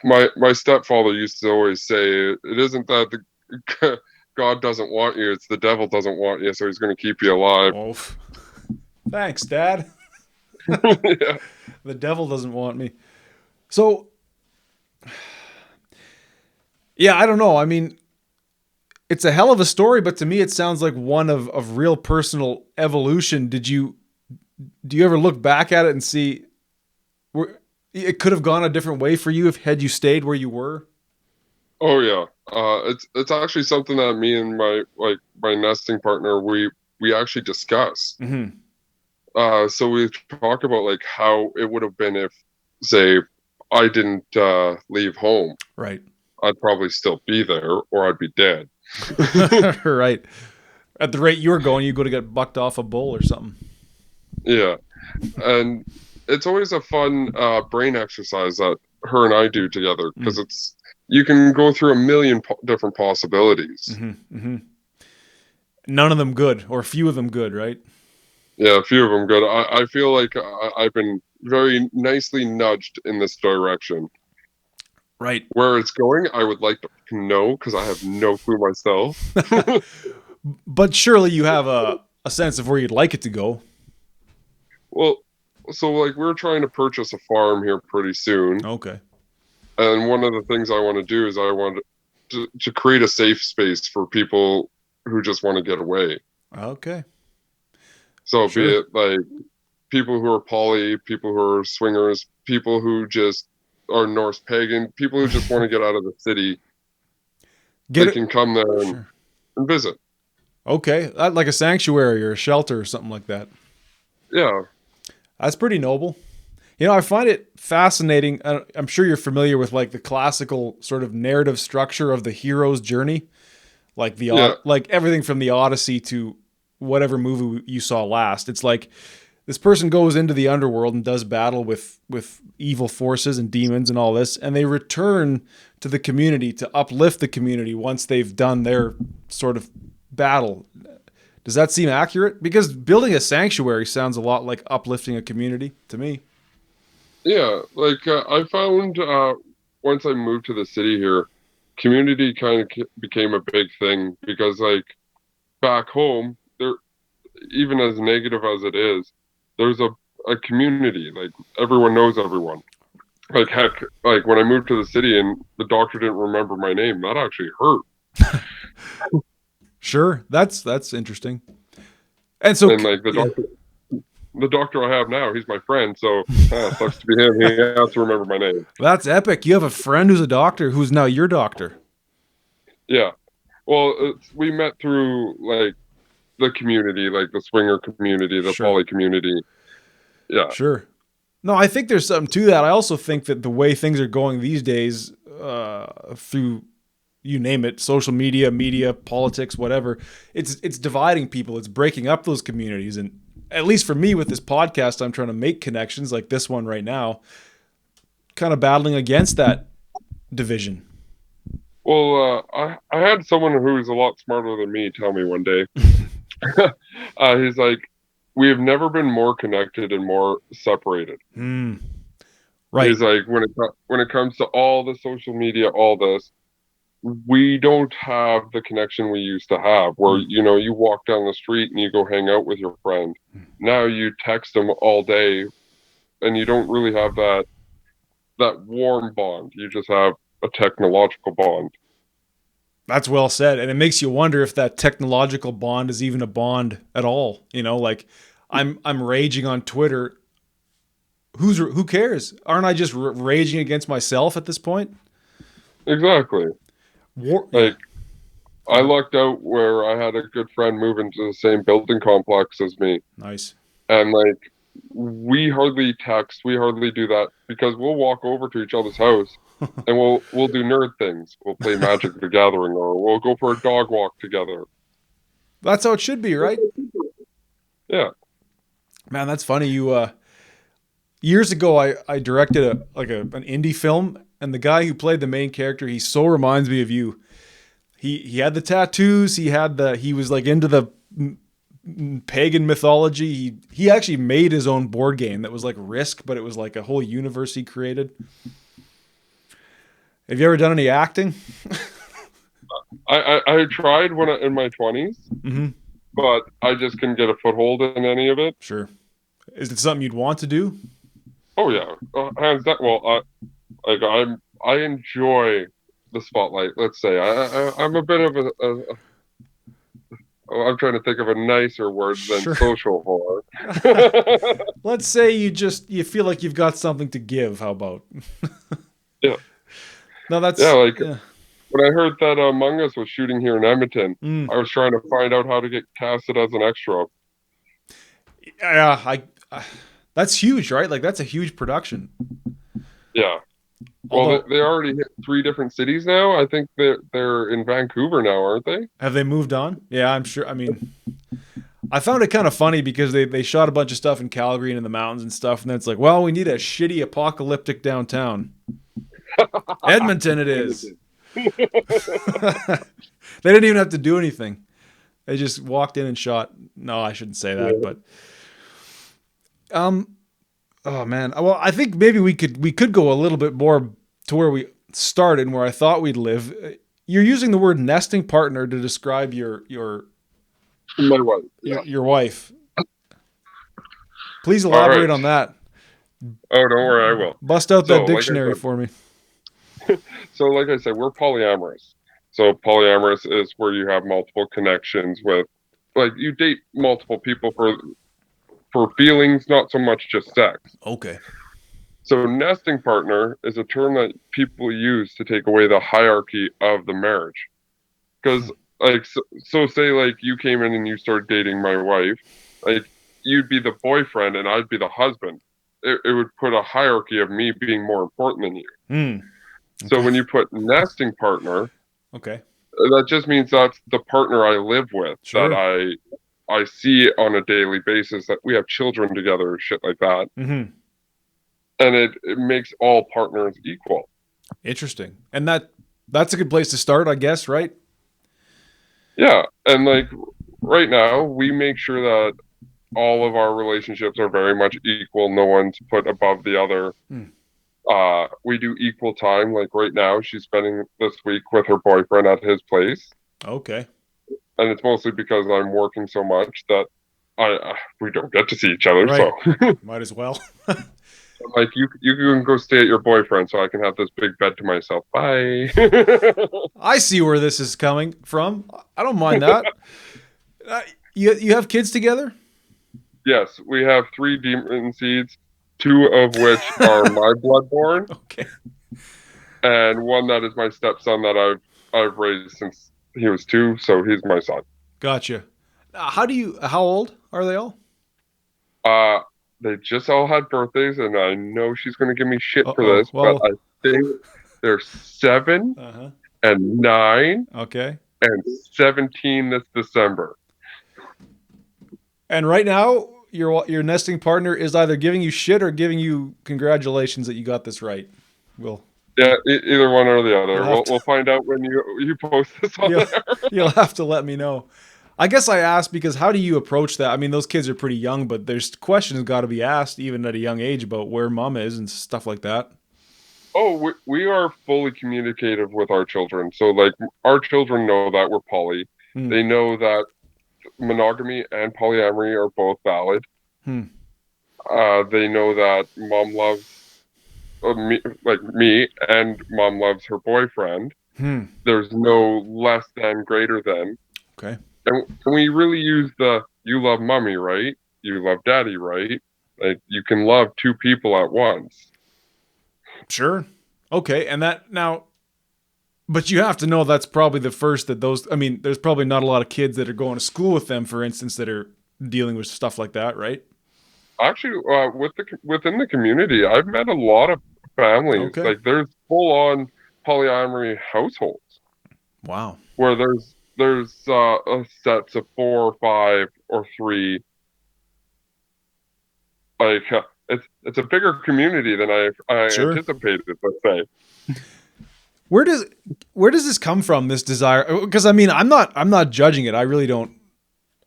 My stepfather used to always say, it isn't that the God doesn't want you, it's the devil doesn't want you, so he's going to keep you alive. Oh, thanks, Dad. Yeah. The devil doesn't want me. So, yeah, I don't know. I mean, it's a hell of a story, but to me, it sounds like one of real personal evolution. Do you ever look back at it and see where it could have gone a different way for you if had you stayed where you were? Oh yeah. It's actually something that me and my nesting partner we actually discuss. Mm-hmm. So we talk about like how it would have been if, say, I didn't leave home. Right. I'd probably still be there, or I'd be dead. Right. At the rate you were going, you go to get bucked off a bull or something. Yeah, and it's always a fun brain exercise that her and I do together because it's you can go through a million different possibilities. Mm-hmm. Mm-hmm. None of them good, or few of them good, right? Yeah, a few of them good. I feel like I've been very nicely nudged in this direction. Right. Where it's going, I would like to know because I have no clue myself. But surely you have a sense of where you'd like it to go. Well, so like we're trying to purchase a farm here pretty soon. Okay. And one of the things I want to do is I want to create a safe space for people who just want to get away. Okay. So Sure. be it like people who are poly, people who are swingers, people who just are Norse pagan, people who just want to get out of the city. They can come there and visit. Okay. Like a sanctuary or a shelter or something like that. Yeah. That's pretty noble. You know, I find it fascinating. I'm sure you're familiar with like the classical sort of narrative structure of the hero's journey, like like everything from the Odyssey to whatever movie you saw last. It's like this person goes into the underworld and does battle with evil forces and demons and all this, and they return to the community to uplift the community once they've done their sort of battle. Does that seem accurate? Because building a sanctuary sounds a lot like uplifting a community to me. Yeah, like I found once I moved to the city here, community kind of became a big thing because like back home, there, even as negative as it is, there's a community. Like everyone knows everyone. Like heck, like when I moved to the city and the doctor didn't remember my name, that actually hurt. Sure, that's interesting. And so, And like the doctor I have now, he's my friend, so sucks to be him. He has to remember my name. that's epic. You have a friend who's a doctor who's now your doctor. Yeah. Well, we met through like the community, like the swinger community, the poly community. Yeah. Sure. No, I think there's something to that. I also think that the way things are going these days, through you name it, social media, politics, whatever, it's dividing people. It's breaking up those communities. And at least for me with this podcast, I'm trying to make connections like this one right now, kind of battling against that division. Well, I had someone who's a lot smarter than me tell me one day. He's like, we have never been more connected and more separated. Right. He's like, when it comes to all the social media, all this, we don't have the connection we used to have where, you know, you walk down the street and you go hang out with your friend. Now you text them all day and you don't really have that warm bond. You just have a technological bond. That's well said. And it makes you wonder if that technological bond is even a bond at all. You know, like I'm raging on Twitter. Who cares? Aren't I just raging against myself at this point? Exactly. Like I lucked out where I had a good friend move into the same building complex as me. Nice. And like we hardly text, we hardly do that because we'll walk over to each other's house and we'll do nerd things. We'll play Magic the Gathering or we'll go for a dog walk together. That's how it should be, right? Yeah. Man, that's funny. You years ago I directed an indie film, and the guy who played the main character, he so reminds me of you. He had the tattoos, he was like into the pagan mythology. He actually made his own board game that was like Risk, but it was like a whole universe he created. Have you ever done any acting? I tried when in my 20s, but I just couldn't get a foothold in any of it. Sure. Is it something you'd want to do? Oh yeah, hands down. Well, I enjoy the spotlight. Let's say I'm a bit of I'm trying to think of a nicer word than social horror. Let's say you feel like you've got something to give. How about? Yeah. No, that's when I heard that Among Us was shooting here in Edmonton, I was trying to find out how to get casted as an extra. Yeah, that's huge, right? Like that's a huge production. Yeah. Well, they already hit 3 different cities now. I think they're in Vancouver now, aren't they? Have they moved on? Yeah, I'm sure. I mean, I found it kind of funny because they shot a bunch of stuff in Calgary and in the mountains and stuff, and then it's like, well, we need a shitty apocalyptic downtown. Edmonton it is. They didn't even have to do anything. They just walked in and shot. No, I shouldn't say that, but oh man. Well, I think maybe we could go a little bit more to where we started and where I thought we'd live. You're using the word nesting partner to describe my wife. Your wife. Please elaborate on that. Oh, don't worry, I will. Bust out that dictionary for me. So, like I said, we're polyamorous. So, polyamorous is where you have multiple connections with, like, you date multiple people for feelings, not so much just sex. Okay. So, nesting partner is a term that people use to take away the hierarchy of the marriage. Because, like, so say, like, you came in and you started dating my wife, like, you'd be the boyfriend and I'd be the husband. It would put a hierarchy of me being more important than you. Okay. So when you put nesting partner, okay, that just means that's the partner I live with, sure, that I see on a daily basis, that we have children together, shit like that. Mm-hmm. And it makes all partners equal. Interesting. And that's a good place to start, I guess, right? Yeah. And like right now, we make sure that all of our relationships are very much equal. No one's put above the other. We do equal time. Like right now, she's spending this week with her boyfriend at his place. Okay. And it's mostly because I'm working so much that we don't get to see each other. Right. So might as well. Like you can go stay at your boyfriend, so I can have this big bed to myself. Bye. I see where this is coming from. I don't mind that. You have kids together? Yes, we have 3 demon seeds, 2 of which are my bloodborn. Okay. And one that is my stepson that I've raised since he was 2, so he's my son. Gotcha. How old are they all? They just all had birthdays, and I know she's going to give me shit for this, but I think they're 7 and 9 and 17 this December. And right now, your nesting partner is either giving you shit or giving you congratulations that you got this right. Yeah, either one or the other. We'll find out when you post this on there. You'll have to let me know. I guess I asked because how do you approach that? I mean, those kids are pretty young, but there's questions got to be asked even at a young age about where mom is and stuff like that. Oh, we are fully communicative with our children. So, like, our children know that we're poly. They know that monogamy and polyamory are both valid. They know that mom loves me, and mom loves her boyfriend. There's no less than, greater than. Okay. And we really use you love mommy, right? You love daddy, right? Like, you can love 2 people at once. Sure. Okay. And that now, but you have to know that's probably the first that there's probably not a lot of kids that are going to school with them, for instance, that are dealing with stuff like that, right? Actually, within the community, I've met a lot of families. Okay. Like, there's full-on polyamory households. Wow. Where there's sets of 4 or 5 or 3. Like, it's a bigger community than I anticipated, let's say. Where does this come from, this desire? Because I mean, I'm not judging it. I really don't.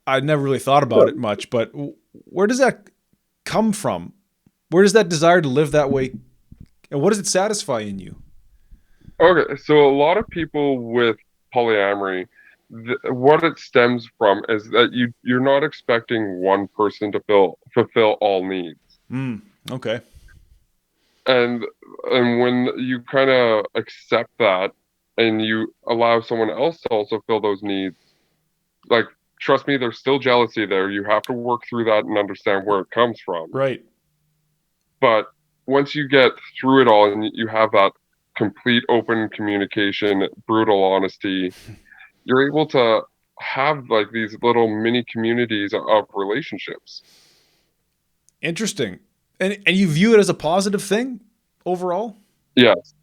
I never really thought about it much, but where does that come from? Where does that desire to live that way, and what does it satisfy in you? Okay, so a lot of people with polyamory, what it stems from is that you're not expecting one person to fulfill all needs. Okay. And when you kind of accept that and you allow someone else to also fill those needs, like trust me, there's still jealousy there. You have to work through that and understand where it comes from. Right. But once you get through it all and you have that complete open communication, brutal honesty, you're able to have like these little mini communities of relationships. Interesting. And you view it as a positive thing overall? Yes.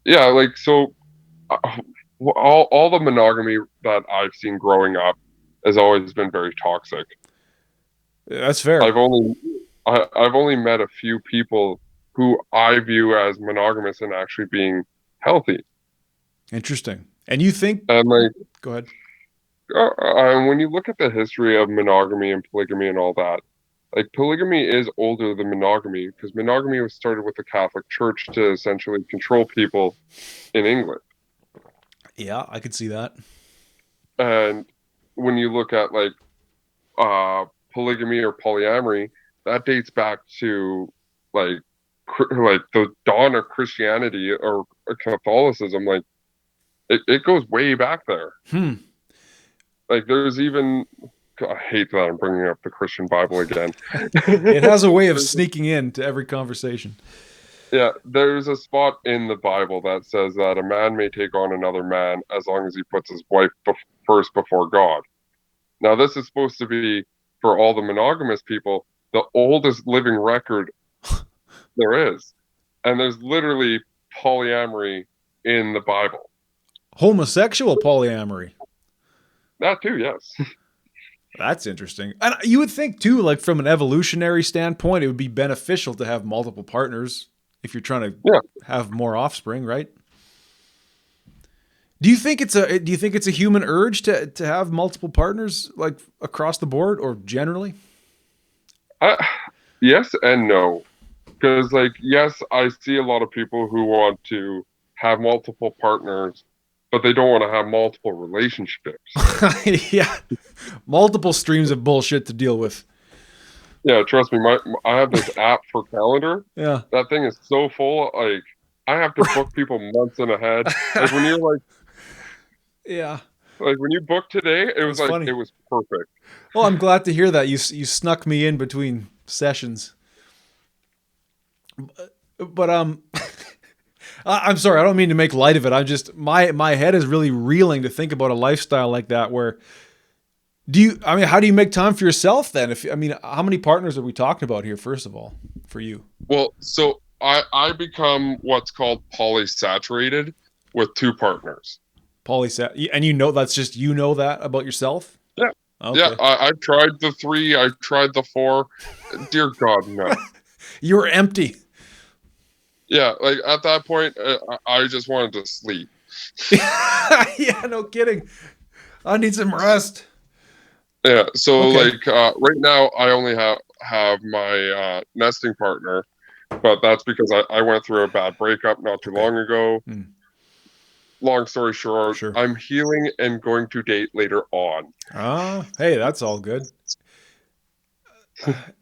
Yeah, like so all the monogamy that I've seen growing up has always been very toxic. That's fair. I've only met a few people who I view as monogamous and actually being healthy. Interesting. And you think? And like, go ahead. When you look at the history of monogamy and polygamy and all that, like polygamy is older than monogamy because monogamy was started with the Catholic Church to essentially control people in England. Yeah, I could see that. And when you look at like polygamy or polyamory, that dates back to like the dawn of Christianity or Catholicism. Like it goes way back there. Like there's even, I hate that I'm bringing up the Christian Bible again. It has a way of sneaking into every conversation. Yeah, there's a spot in the Bible that says that a man may take on another man as long as he puts his wife first before God. Now, this is supposed to be, for all the monogamous people, the oldest living record there is. And there's literally polyamory in the Bible. Homosexual polyamory. That too, yes. That's interesting. And you would think too, like from an evolutionary standpoint, it would be beneficial to have multiple partners if you're trying to have more offspring, right? Do you think it's a human urge to have multiple partners, like across the board or generally? Yes and no. Because like, yes, I see a lot of people who want to have multiple partners, but they don't want to have multiple relationships. Yeah. Multiple streams of bullshit to deal with. Yeah, trust me, I have this app for calendar. Yeah. That thing is so full, like I have to book people months in ahead. Like when you're like, yeah. Like when you booked today, it was like funny. it was perfect. Well, I'm glad to hear that you snuck me in between sessions. But I'm sorry, I don't mean to make light of it. I'm just my head is really reeling to think about a lifestyle like that. Where how do you make time for yourself then? How many partners are we talking about here? First of all, for you. Well, so I become what's called polysaturated with two partners. And that's just that about yourself? Yeah. Okay. Yeah, I've tried the 3, I tried the 4. Dear God, no. You're empty. Yeah, like at that point, I just wanted to sleep. Yeah, no kidding. I need some rest. Yeah, so like right now, I only have my nesting partner, but that's because I went through a bad breakup not too long ago. Long story short, sure. I'm healing and going to date later on. Hey, that's all good.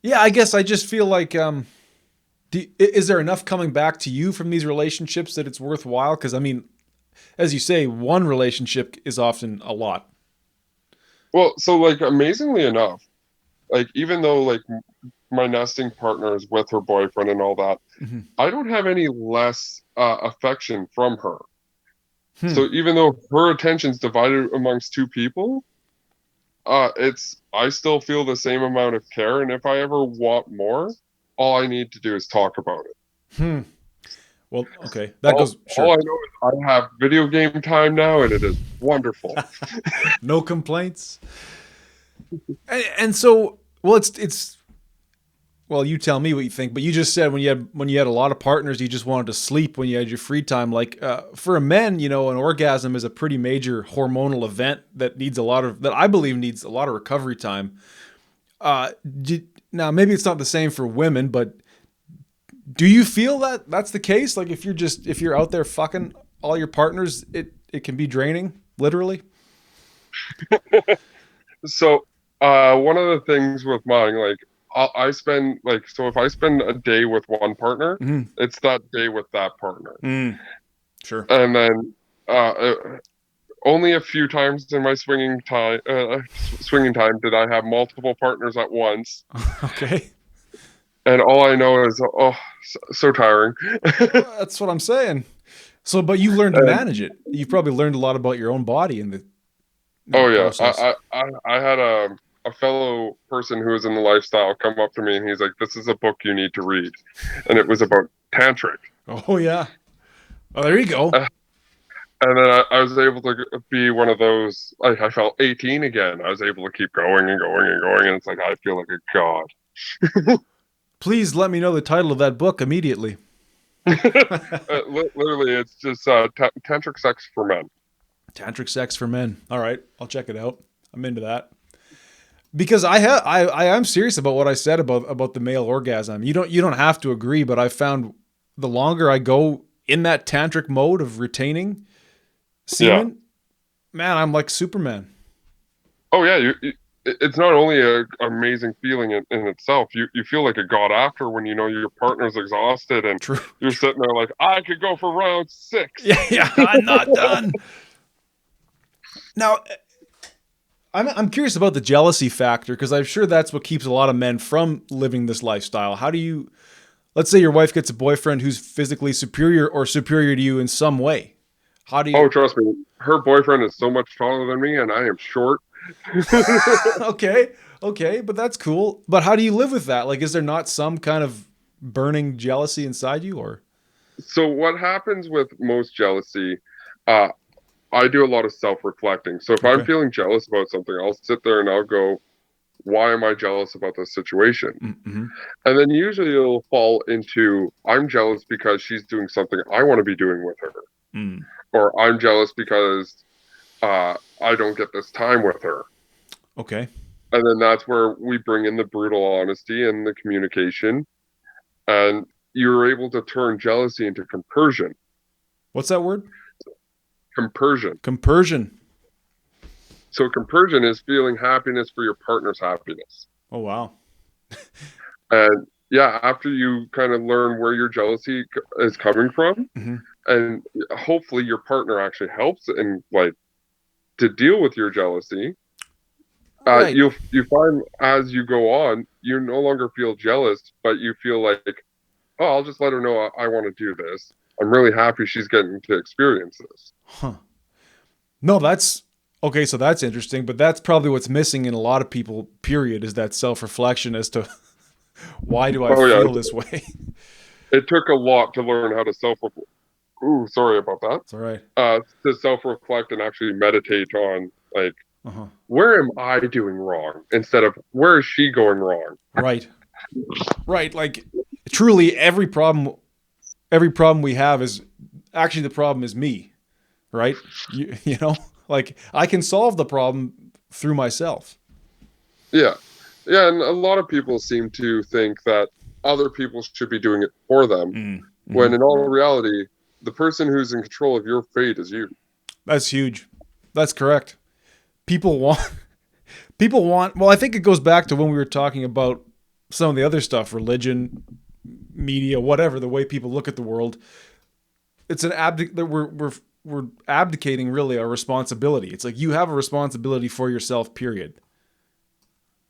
Yeah, I guess I just feel like, is there enough coming back to you from these relationships that it's worthwhile? Because, as you say, one relationship is often a lot. Well, so like amazingly enough, like even though like my nesting partner is with her boyfriend and all that, I don't have any less affection from her. So even though her attention's divided amongst two people, I still feel the same amount of care. And if I ever want more, all I need to do is talk about it. Well, okay. That goes, sure. All I know is I have video game time now and it is wonderful. No complaints. And so, well, well, you tell me what you think, but you just said when you had a lot of partners, you just wanted to sleep when you had your free time. Like for men, you know, an orgasm is a pretty major hormonal event that I believe needs a lot of recovery time. Now maybe it's not the same for women, but do you feel that that's the case? Like if you're out there fucking all your partners, it can be draining, literally. So, one of the things with mine, like I spend like, so if I spend a day with one partner, it's that day with that partner. Sure. And then, only a few times in my swinging time did I have multiple partners at once. Okay. And all I know is, so tiring. That's what I'm saying. So, but you learned to manage it. You've probably learned a lot about your own body in the process. I had a fellow person who was in the lifestyle come up to me and he's like, "This is a book you need to read," and it was about tantric. Oh yeah. Oh, there you go. And then I was able to be one of those. Like I felt 18 again. I was able to keep going and going and going, and it's like I feel like a god. Please let me know the title of that book immediately. Literally, it's just tantric sex for men. Tantric sex for men. All right, I'll check it out. I'm into that because I am serious about what I said about the male orgasm. You don't have to agree, but I found the longer I go in that tantric mode of retaining semen, man, I'm like Superman. Oh yeah, it's not only an amazing feeling in itself. You feel like a god after when you know your partner's exhausted and True. You're sitting there like, I could go for round 6. Yeah, I'm not done. Now, I'm curious about the jealousy factor because I'm sure that's what keeps a lot of men from living this lifestyle. How do you, let's say your wife gets a boyfriend who's physically superior or superior to you in some way. How do you? Oh, trust me, her boyfriend is so much taller than me, and I am short. Okay, but that's cool. But how do you live with that? Like, is there not some kind of burning jealousy inside you, or? So what happens with most jealousy? I do a lot of self-reflecting. So if I'm feeling jealous about something, I'll sit there and I'll go, why am I jealous about this situation? Mm-hmm. And then usually it'll fall into, I'm jealous because she's doing something I want to be doing with her. Or I'm jealous because I don't get this time with her. Okay. And then that's where we bring in the brutal honesty and the communication. And you're able to turn jealousy into compersion. What's that word? Compersion. So compersion is feeling happiness for your partner's happiness. Oh, wow. And yeah, after you kind of learn where your jealousy is coming from, and hopefully your partner actually helps in like to deal with your jealousy, you find as you go on, you no longer feel jealous, but you feel like, oh, I'll just let her know I want to do this. I'm really happy she's getting to experience this. Huh. No, that's okay. So that's interesting, but that's probably what's missing in a lot of people, period, is that self-reflection as to why do I feel this way? It took a lot to learn how to Ooh, sorry about that. It's all right. To self-reflect and actually meditate on like, where am I doing wrong instead of where is she going wrong? Right. Like truly every problem we have is actually the problem is me, right? You know, like I can solve the problem through myself. Yeah. And a lot of people seem to think that other people should be doing it for them, when in all reality, the person who's in control of your fate is you. That's huge. That's correct. People want, well, I think it goes back to when we were talking about some of the other stuff, religion, media, whatever, the way people look at the world. It's we're abdicating really our responsibility. It's like you have a responsibility for yourself, period.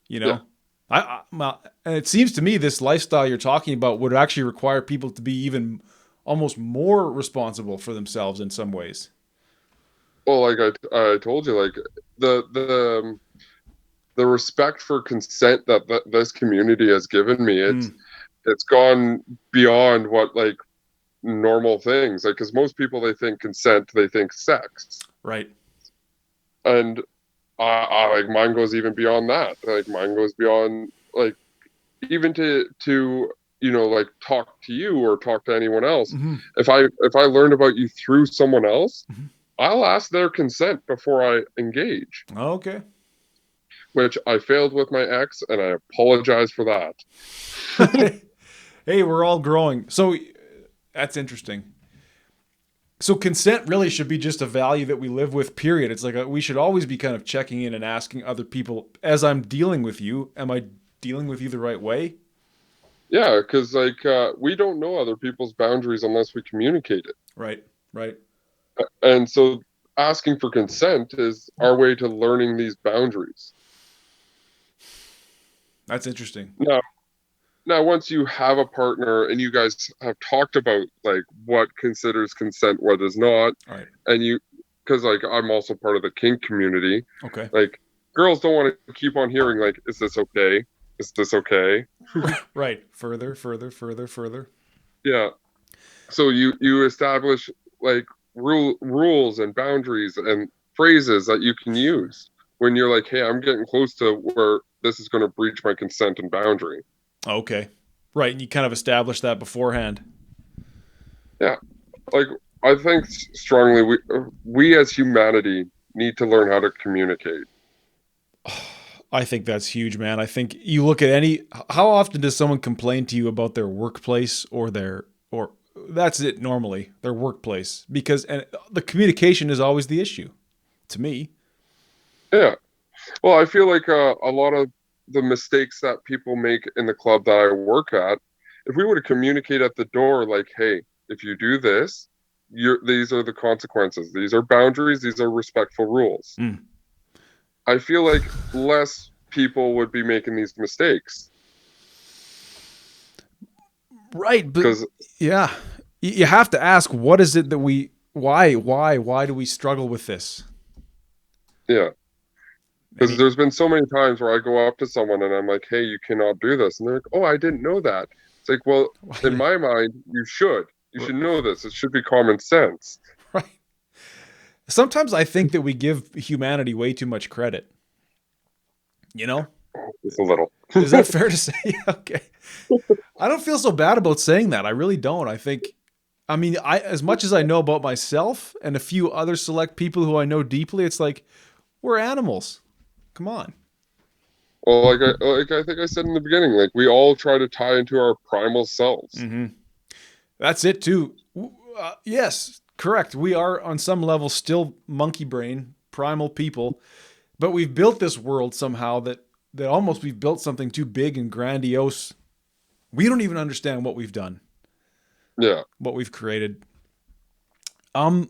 You know, and it seems to me this lifestyle you're talking about would actually require people to be even almost more responsible for themselves in some ways. Well, like I told you, like the respect for consent that this community has given me, it's gone beyond what like normal things. Like, because most people, they think consent, they think sex, right? And I like mine goes even beyond that. Like mine goes beyond like even to like talk to you or talk to anyone else. Mm-hmm. If I learned about you through someone else, Mm-hmm. I'll ask their consent before I engage, Okay. which I failed with my ex, and I apologize for that. Hey, we're all growing. So that's interesting. So consent really should be just a value that we live with, period. It's like we should always be kind of checking in and asking other people, as I'm dealing with you, am I dealing with you the right way? Yeah, because we don't know other people's boundaries unless we communicate it. Right, right. And so asking for consent is our way to learning these boundaries. That's interesting. Now, once you have a partner and you guys have talked about like what considers consent, what is not, All right. and because like I'm also part of the kink community, Okay. like girls don't want to keep on hearing like, is this okay? Is this okay? Right. Further, further, further, further. Yeah. So you establish like rules and boundaries and phrases that you can use when you're like, hey, I'm getting close to where this is going to breach my consent and boundary. Okay. Right. And you kind of establish that beforehand. Yeah. Like I think strongly we as humanity need to learn how to communicate. I think that's huge, man. I think you look at how often does someone complain to you about their workplace or that's it normally, their workplace? Because and the communication is always the issue to me. Yeah. Well, I feel like a lot of the mistakes that people make in the club that I work at, if we were to communicate at the door, like, hey, if you do this, these are the consequences. These are boundaries. These are respectful rules. Mm. I feel like less people would be making these mistakes. Right, but Because, yeah, you have to ask what is it that why do we struggle with this? yeah. Because Any there's been so many times where I go up to someone and I'm like, hey, you cannot do this. And they're like, oh, I didn't know that. It's like, well, in my mind, you should. You should know this. It should be common sense. right. Sometimes I think that we give humanity way too much credit. You know? Just a little. Is that fair to say? Okay. I don't feel so bad about saying that. I really don't. I mean, as much as I know about myself and a few other select people who I know deeply, it's like we're animals. Come on. Well, like I think I said in the beginning, like we all try to tie into our primal selves. Mm-hmm. That's it too. Yes, correct. We are on some level still monkey brain, primal people, but we've built this world somehow that almost we've built something too big and grandiose. We don't even understand what we've done. Yeah. What we've created. I was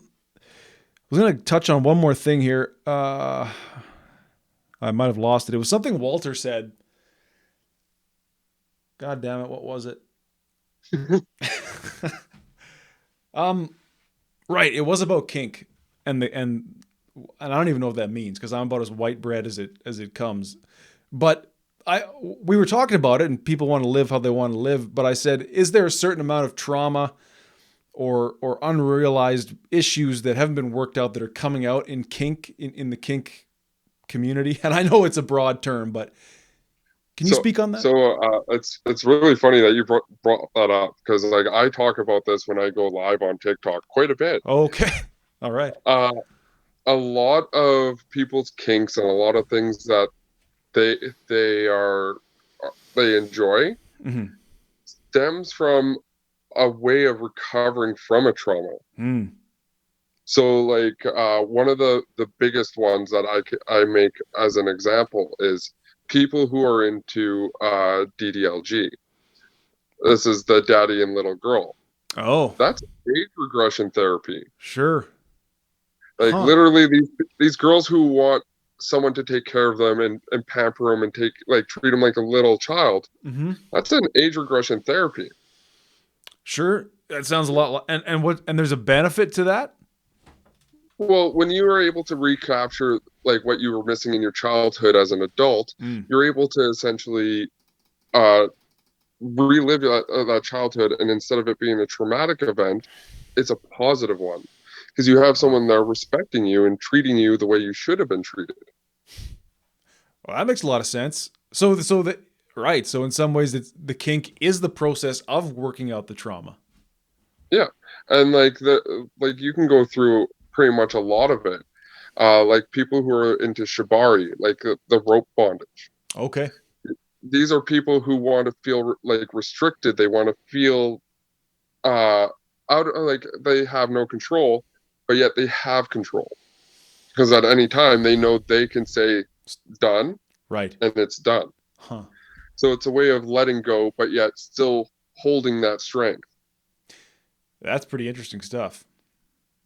going to touch on one more thing here. I might have lost it. It was something Walter said. God damn it, what was it? Right, it was about kink and I don't even know what that means because I'm about as white bread as it comes. But we were talking about it and people want to live how they want to live, but I said, is there a certain amount of trauma or unrealized issues that haven't been worked out that are coming out in kink in the kink community? And I know it's a broad term, but can you speak on that? So it's really funny that you brought that up because like I talk about this when I go live on TikTok quite a bit. Okay. All right. A lot of people's kinks and a lot of things that they they are they enjoy Mm-hmm. stems from a way of recovering from a trauma. Mm. So like one of the biggest ones that I make as an example is people who are into DDLG. This is the daddy and little girl. Oh, That's age regression therapy. sure. Like Huh. literally these girls who want someone to take care of them and pamper them and treat them like a little child. Mm-hmm. That's an age regression therapy. Sure. That sounds a lot. And there's a benefit to that. Well, when you are able to recapture like what you were missing in your childhood as an adult, Mm. you're able to essentially uh, relive that childhood, and instead of it being a traumatic event, it's a positive one because you have someone there respecting you and treating you the way you should have been treated. Well, that makes a lot of sense. So that Right. So in some ways, the kink is the process of working out the trauma. Yeah, and like you can go through pretty much a lot of it. Like people who are into shibari, like the rope bondage. Okay. These are people who want to feel like restricted. They want to feel uh out, like they have no control, but yet they have control because at any time they know they can say done, Right. and it's done. Huh. So it's a way of letting go, but yet still holding that strength. That's pretty interesting stuff.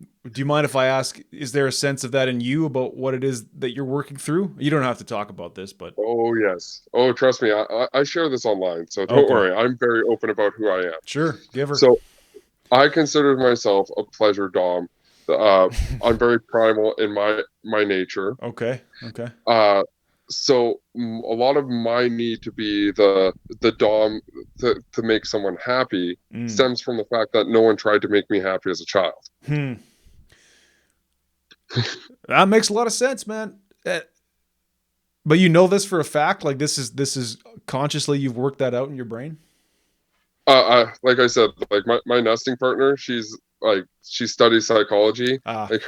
Do you mind if I ask, is there a sense of that in you about what it is that you're working through? You don't have to talk about this, but. Oh yes. Oh, trust me, I share this online, so don't Okay. worry. I'm very open about who I am. Sure. Give her. So I consider myself a pleasure dom. I'm very primal in my nature. Okay. Okay. So a lot of my need to be the dom to make someone happy stems from the fact that no one tried to make me happy as a child. That makes a lot of sense, man. But you know this for a fact? Like this is consciously you've worked that out in your brain? Like I said, like my nesting partner, she studies psychology. Like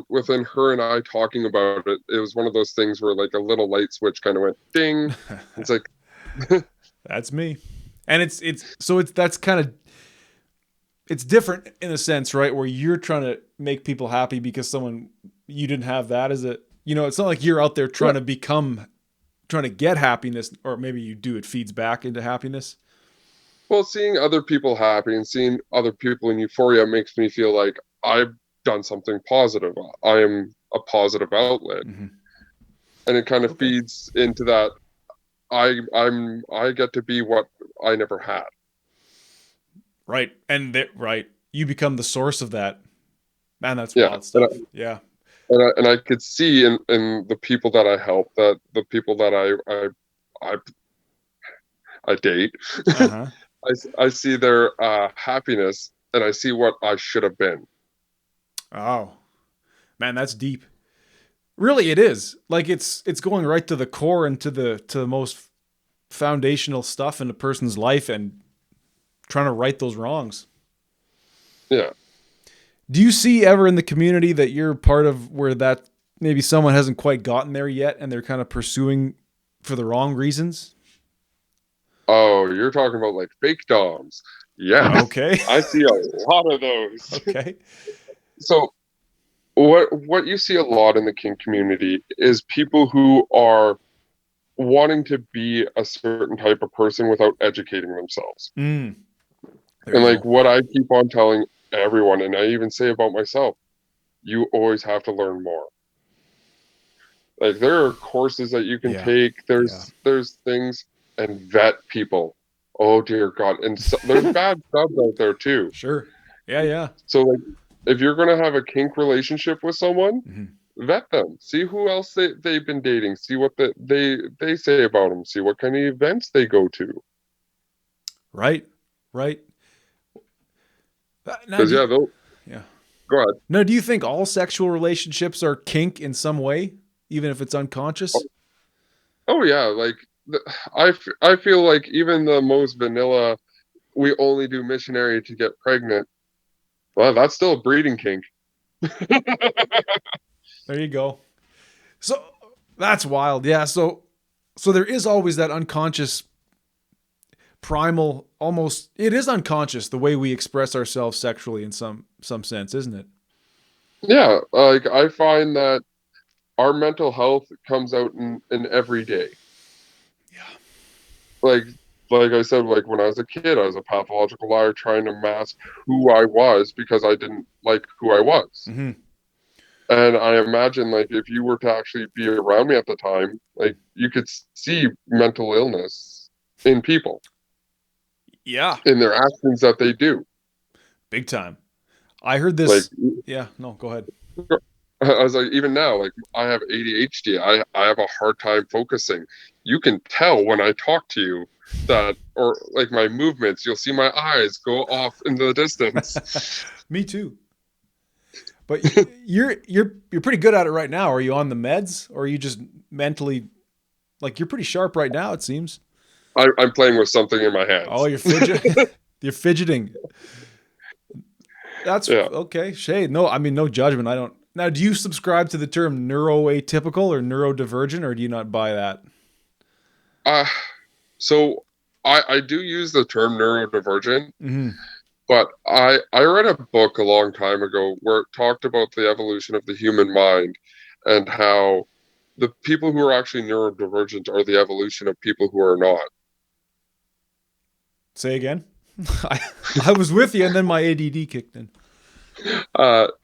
within her and I talking about it, it was one of those things where like a little light switch kind of went ding. It's like that's me. And that's kind of, it's different in a sense, right? Where you're trying to make people happy because you didn't have that as it's not like you're out there trying to get happiness, or maybe you do, it feeds back into happiness. Well, seeing other people happy and seeing other people in euphoria makes me feel like I've done something positive. I am a positive outlet. Mm-hmm. And it kind of feeds into that I get to be what I never had. Right. And right. You become the source of that. Man, that's wild stuff. Yeah. And I could see in the people that I help, that the people that I date, Uh-huh. I see their happiness, and I see what I should have been. Oh, man, that's deep. Really, it is. Like it's going right to the core and to the most foundational stuff in a person's life and trying to right those wrongs. Yeah. Do you see ever in the community that you're part of where that maybe someone hasn't quite gotten there yet and they're kind of pursuing for the wrong reasons? Oh, you're talking about like fake doms. Yeah. Okay. I see a lot of those. Okay. So what you see a lot in the kink community is people who are wanting to be a certain type of person without educating themselves. And like what I keep on telling everyone, and I even say about myself, you always have to learn more. Like there are courses that you can take. There's things, and vet people. Oh dear God. And there's bad subs out there too. Sure. Yeah. So like if you're gonna have a kink relationship with someone, vet them. See who else they've been dating. See what they say about them. See what kind of events they go to. Right. Because Yeah. Go ahead. No, do you think all sexual relationships are kink in some way, even if it's unconscious? Oh yeah, like I feel like even the most vanilla, we only do missionary to get pregnant. Well, that's still a breeding kink. There you go. So that's wild. Yeah. So there is always that unconscious primal, almost, it is unconscious the way we express ourselves sexually in some sense, isn't it? Yeah, like I find that our mental health comes out in every day. Yeah. Like I said, like when I was a kid, I was a pathological liar trying to mask who I was because I didn't like who I was. Mm-hmm. And I imagine like if you were to actually be around me at the time, like you could see mental illness in people. Yeah. In their actions that they do. Big time. I heard this. Yeah, no, go ahead. I was like, even now, like I have ADHD. I have a hard time focusing. You can tell when I talk to you that, or like my movements, you'll see my eyes go off into the distance. Me too. But you're pretty good at it right now. Are you on the meds, or are you just mentally, like, you're pretty sharp right now, it seems? I'm playing with something in my Oh, hands. you're fidgeting. That's Yeah. okay. Shade. No, I mean, no judgment. I don't. Now, do you subscribe to the term neuroatypical or neurodivergent, or do you not buy that? Uh, so I do use the term neurodivergent, Mm-hmm. but I read a book a long time ago where it talked about the evolution of the human mind and how the people who are actually neurodivergent are the evolution of people who are not. Say again. I, I was with you, and then my ADD kicked in.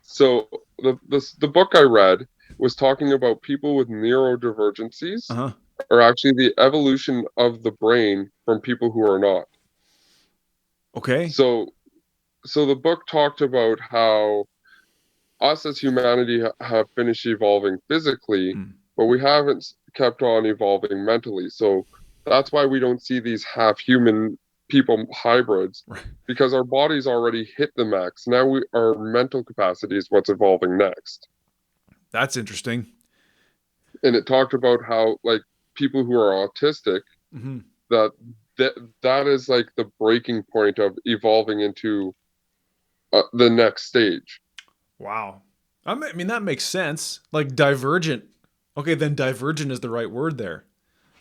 So the book I read was talking about people with Uh neurodivergencies huh. are actually the evolution of the brain from people who are not. Okay. So so the book talked about how us as humanity have finished evolving physically, Mm. but we haven't kept on evolving mentally. So that's why we don't see these half human people hybrids Right. because our bodies already hit the max. Now our mental capacity is what's evolving next. That's interesting. And it talked about how like people who are autistic Mm-hmm. that that is like the breaking point of evolving into the next stage. Wow. I mean, that makes sense. Like divergent. Okay, then divergent is the right word there.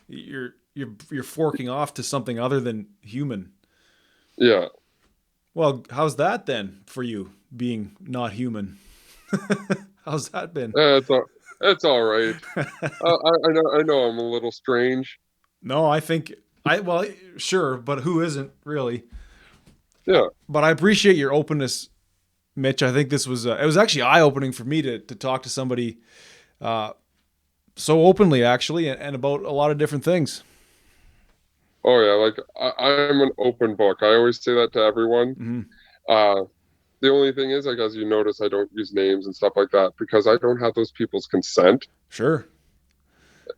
You're forking off to something other than human. Yeah. Well, how's that then for you being not human? How's that been? It's all right. I know I'm a little strange. No, I think well, sure, but who isn't really? Yeah. But I appreciate your openness, Mitch. I think this was it was actually eye opening for me to talk to somebody uh, so openly, actually, and about a lot of different things. Oh yeah. Like I'm an open book. I always say that to everyone. Mm-hmm. Uh, the only thing is, like as you notice, I don't use names and stuff like that because I don't have those people's consent. Sure.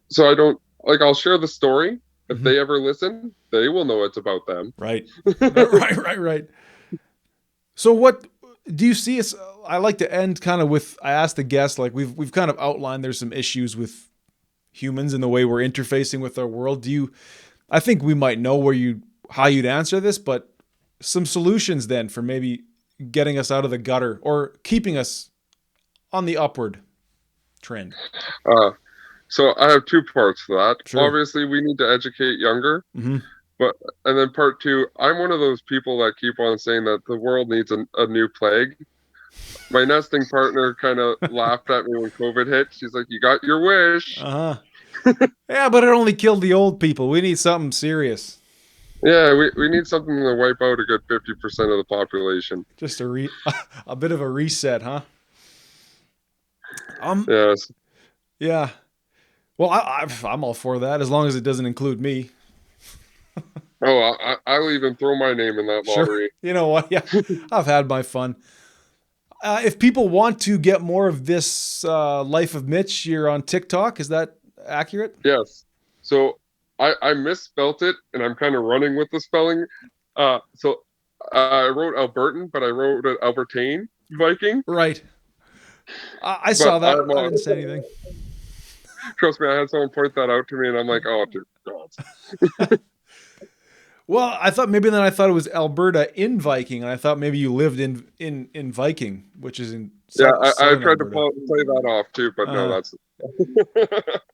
So I don't like. I'll share the story. If Mm-hmm. they ever listen, they will know it's about them. Right. Right. So what do you see us? I like to end kind of with I asked the guest like we've kind of outlined there's some issues with humans and the way we're interfacing with our world. Do you? I think we might know how you'd answer this, but some solutions then for maybe getting us out of the gutter or keeping us on the upward trend. Uh, so I have two parts to that. Sure. Obviously, we need to educate younger, Mm-hmm. but and then part two, I'm one of those people that keep on saying that the world needs a new plague. My nesting partner kind of laughed at me when COVID hit. She's like, "You got your wish." Uh huh. Yeah, but it only killed the old people. We need something serious. Yeah, we need something to wipe out a good 50% of the population. Just a bit of a reset, huh? Yes. Yeah. Well, I'm all for that as long as it doesn't include me. Oh, I'll even throw my name in that Sure. lottery. You know what? Yeah, I've had my fun. If people want to get more of this life of Mitch, you're on TikTok. Is that accurate? Yes. So I misspelt it, and I'm kind of running with the spelling. So I wrote Albertan, but I wrote it Albertane Viking. Right. I But saw that. I'm I didn't say anything. trust me, I had someone point that out to me, and I'm like, oh, dear God. Well, I thought it was Alberta in Viking, and I thought maybe you lived in Viking, which is in Yeah, I southern tried to Alberta. play that off too, but no, Uh, that's.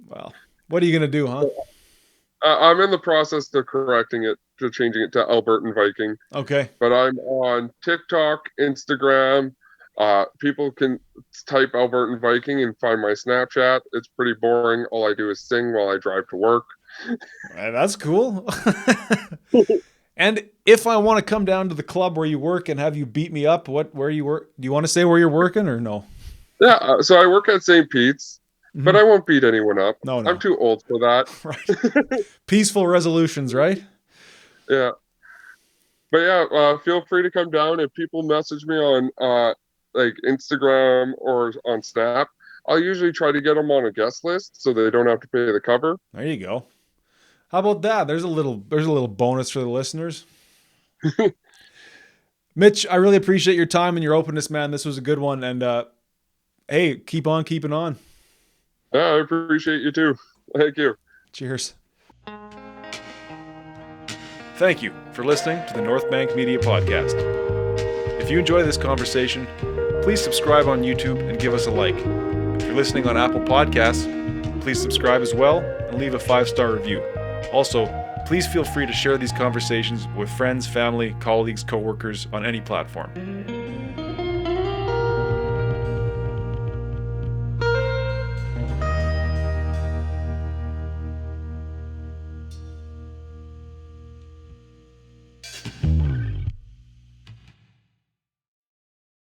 well, what are you gonna do, huh? I'm in the process of correcting it to changing it to Albertan Viking, Okay. but I'm on TikTok, Instagram. People can type Albertan Viking and find my Snapchat. It's pretty boring. All I do is sing while I drive to work. That's cool. And if I want to come down to the club where you work and have you beat me up, where you work? Do you want to say where you're working or no? Yeah, so I work at St. Pete's, but Mm-hmm. I won't beat anyone up. I'm No. too old for that. Right. Peaceful resolutions, right? Yeah, but yeah, feel free to come down. If people message me on like Instagram or on Snap, I'll usually try to get them on a guest list so they don't have to pay the cover. There you go. How about that? There's a little bonus for the listeners. Mitch, I really appreciate your time and your openness, man. This was a good one. And hey, keep on keeping on. Yeah, I appreciate you too. Thank you. Cheers. Thank you for listening to the North Bank Media Podcast. If you enjoy this conversation, please subscribe on YouTube and give us a like. If you're listening on Apple Podcasts, please subscribe as well and leave a 5-star review. Also, please feel free to share these conversations with friends, family, colleagues, coworkers on any platform.